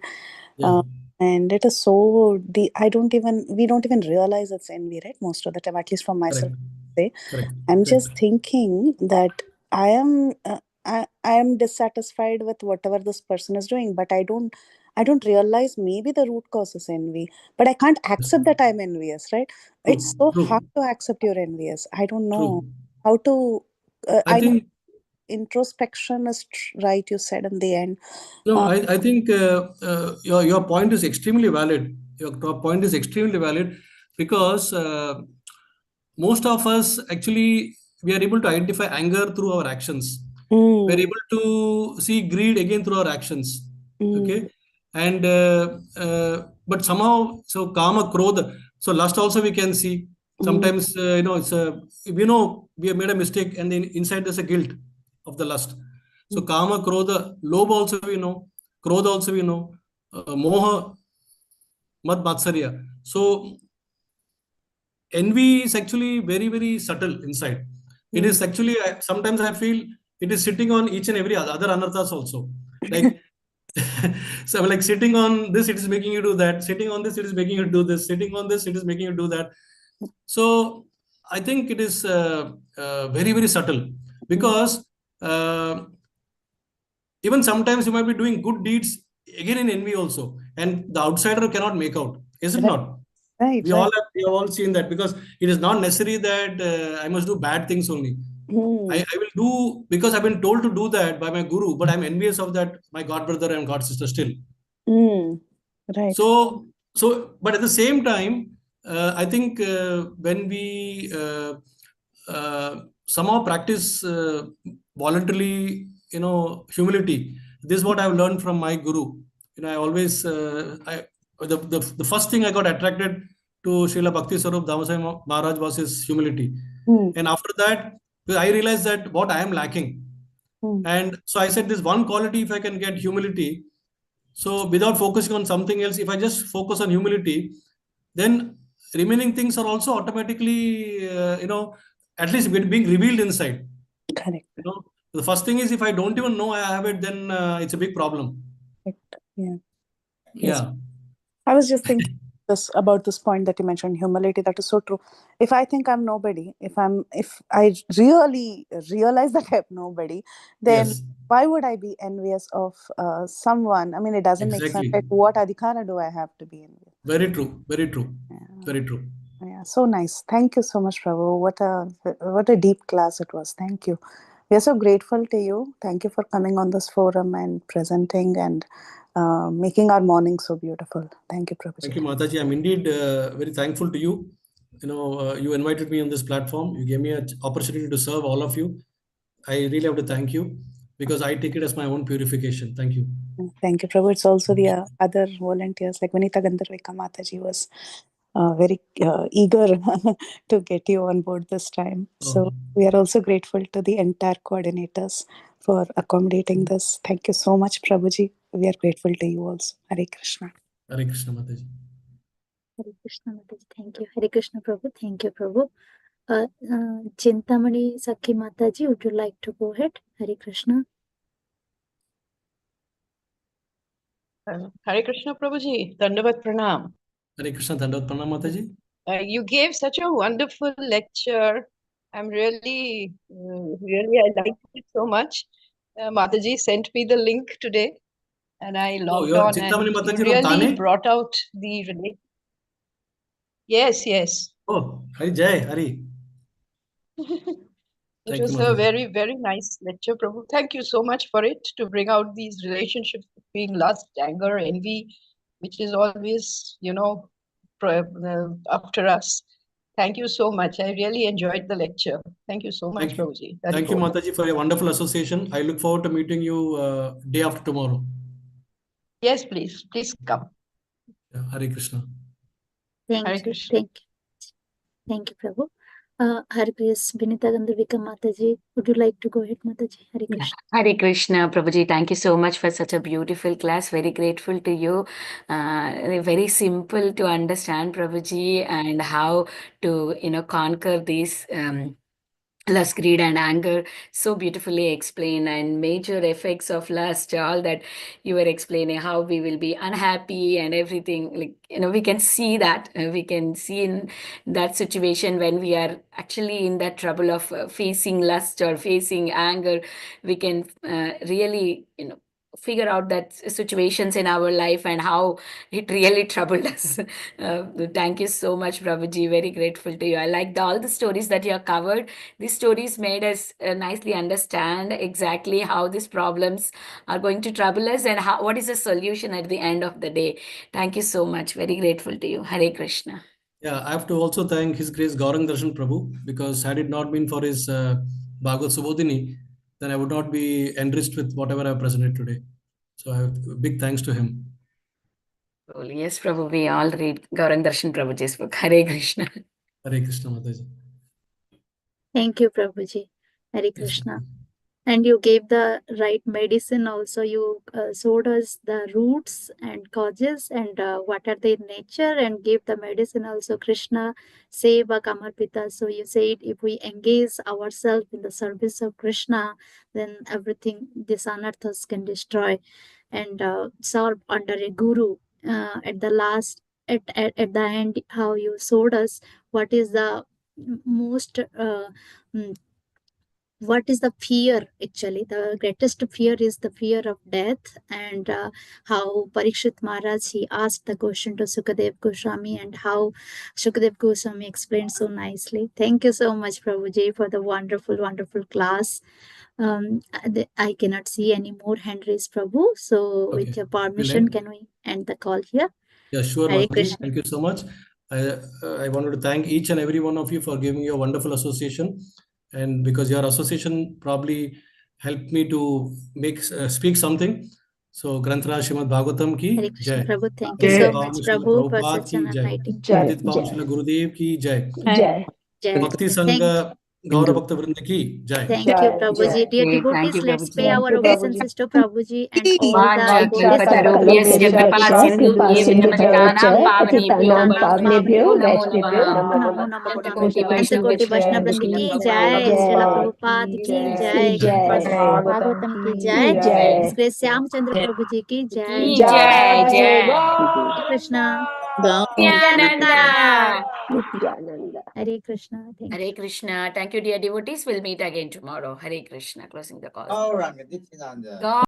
H: Yeah.
F: And it is so, we don't even realize it's envy, right? Most of the time, at least for myself.
H: Correct.
F: I'm just thinking that I am dissatisfied with whatever this person is doing, but I I don't realize maybe the root cause is envy, but I can't accept that I'm envious, right? It's so hard to accept you're envious. I don't know how to.
H: I
F: I know
H: think
F: introspection is right, you said in the end.
H: no, I think your point is extremely valid. Your point is extremely valid because most of us actually we are able to identify anger through our actions. We're able to see greed again through our actions. Okay, and but somehow so kama krodha. So lust also we can see. Sometimes it's a we have made a mistake and then inside there's a guilt of the lust. So kama krodha, lobha also we know, krodha also we know, moha, mad matsarya. So envy is actually very very subtle inside. It is actually sometimes I feel it is sitting on each and every other anarthas also. Like so like sitting on this, it is making you do that. Sitting on this, it is making you do this. Sitting on this, it is making you do that. So I think it is very very subtle because even sometimes you might be doing good deeds again in envy also, and the outsider cannot make out. Is it not?
F: Right,
H: We have all seen that because it is not necessary that I must do bad things only. I will do because I've been told to do that by my guru, but I'm envious of that my god brother and god sister still.
F: Right.
H: But at the same time, I think when we somehow practice voluntarily, humility. This is what I've learned from my guru. I always, the first thing I got attracted to Srila Bhakti Swarup Damasai Maharaj was his humility. And after that, I realized that what I am lacking. And so I said, this one quality, if I can get humility, so without focusing on something else, if I just focus on humility, then remaining things are also automatically, at least being revealed inside.
F: Correct.
H: The first thing is if I don't even know I have it, then it's a big problem.
F: Correct. Yeah.
H: Yeah.
F: I was just thinking about this point that you mentioned, humility. That is so true. If I think I'm nobody, if I really realize that I'm nobody, then why would I be envious of someone? I mean, it doesn't make sense. Like, what adhikara do I have to be envious?
H: Very true. Very true.
F: Yeah.
H: Very true.
F: Yeah. So nice. Thank you so much, Prabhu. What a deep class it was. Thank you. We are so grateful to you. Thank you for coming on this forum and presenting and making our morning so beautiful. Thank you, Prabhuji.
H: Thank you, Mataji. I'm indeed very thankful to you. You invited me on this platform. You gave me an opportunity to serve all of you. I really have to thank you because I take it as my own purification. Thank you.
F: Thank you, Prabhu. It's also the other volunteers like Vinita Gandarvika Mataji was very eager to get you on board this time. So we are also grateful to the entire coordinators for accommodating this. Thank you so much, Prabhuji. We are grateful to you also. Hare Krishna.
H: Hare Krishna, Mataji.
A: Hare Krishna, Mataji. Thank you. Hare Krishna, Prabhu. Thank you, Prabhu. Chintamani Sakhi Mataji, would you like to go ahead? Hare Krishna.
J: Hare Krishna, Prabhuji. Dandavat Pranam.
H: Hare Krishna, Dandavat Pranam, Mataji.
J: You gave such a wonderful lecture. I'm really, I liked it so much. Mataji sent me the link today and I logged on
H: Chintamani
J: and
H: Mataji
J: you really
H: Thane?
J: brought out the relation. Yes.
H: Oh, Hari Jai, Hari.
J: It was a very, very nice lecture, Prabhu. Thank you so much for it, to bring out these relationships between lust, anger, envy, which is always, after us. Thank you so much. I really enjoyed the lecture. Thank you so much, Prabhuji.
H: Thank you, Mataji, for your wonderful association. I look forward to meeting you day after tomorrow.
J: Yes, please. Please come.
H: Hare Krishna.
A: Thank you. Thank you, Prabhu. Hare Krishna, Vinita Gandarvika Mataji, would you like to go ahead, Mataji? Hare Krishna.
C: Hare Krishna, Prabhuji. Thank you so much for such a beautiful class. Very grateful to you. Very simple to understand, Prabhuji, and how to conquer these lust, greed, and anger. So beautifully explained, and major effects of lust, all that you were explaining, how we will be unhappy and everything. Like, we can see that. We can see in that situation when we are actually in that trouble of facing lust or facing anger, we can really, figure out that situations in our life and how it really troubled us. Thank you so much, Prabhuji. Very grateful to you. I liked all the stories that you have covered. These stories made us nicely understand exactly how these problems are going to trouble us and what is the solution at the end of the day. Thank you so much. Very grateful to you. Hare Krishna.
H: Yeah, I have to also thank His Grace Gaurang Darshan Prabhu, because had it not been for his Bhagavad Subodhini, then I would not be enriched with whatever I have presented today. So I have big thanks to him.
C: Well, yes, Prabhu, we all read Gaurang Darshan Prabhuji's book. Hare Krishna.
H: Hare Krishna Mataji.
A: Thank you, Prabhuji. Hare
H: Yes,
A: Krishna.
H: Prabhuji.
A: And you gave the right medicine also. You showed us the roots and causes and what are their nature, and gave the medicine also. Krishna Seva Kamarpita. So you said if we engage ourselves in the service of Krishna, then everything, these anarthas can destroy and serve under a guru. At the last, at the end, how you showed us what is the most what is the fear. Actually, the greatest fear is the fear of death, and how Parikshit Maharaj, he asked the question to Sukadev Goswami, and how Sukadev Goswami explained so nicely. Thank you so much, Prabhuji, for the wonderful class. I cannot see any more hand raised, Prabhu, so
H: Okay.
A: with your
H: We'll
A: permission,
H: end.
A: can we end the call here?
H: Yeah, sure,
A: Hare
H: Mataji.
A: Krishna.
H: Thank you so much. I wanted to thank each and every one of you for giving me a wonderful association, and because your association probably helped me to speak something. So Granthra Srimad Bhagavatam ki
A: Hare Krishna,
H: jai.
A: Prabhu. Thank you
H: Padit
A: so
H: Pavan
A: much,
H: Srila
A: Prabhu, for
H: Prabhupada
A: such
H: ki
A: an
H: jai.
A: enlightening
H: Padit
A: class.
H: Pavan Srila Gurudev ki jai.
B: Jai.
A: Jai.
H: Bhakti
A: Thank
H: Sanga Gaura Bhakta Vrinda ki jai.
A: Thank you, Prabhuji. Dear
C: Jai. Thank
A: devotees,
C: you,
A: let's
C: Prabhuji.
A: pay our obeisances to Prabhuji and all the
C: Vacha
A: devotees.
C: kalpatarubhyasya kripa sindhubhyev namaskanam pavanebhyo vaishnavebhyo namo namaha.
A: Namo Namo
C: Shatakoti
A: Panchakoti
C: Vaishnaveshya
A: Vaishnava Vrinda
C: Srila
A: ki
C: Prabhupada
A: jai,
C: ki
A: Srila
C: jai.
A: Prabhupada ki jai,
H: Jai.
A: Srimad Bhagavatam ki jai,
C: Jai.
A: His Grace Shyam Chandra Prabhuji ki jai.
C: Ki jai, jai.
A: Hare Krishna.
C: Nityananda.
B: Nityananda.
A: Hare Krishna. Thank you.
C: Hare Krishna. Thank you, dear devotees. We'll meet again tomorrow. Hare Krishna. Closing the call. God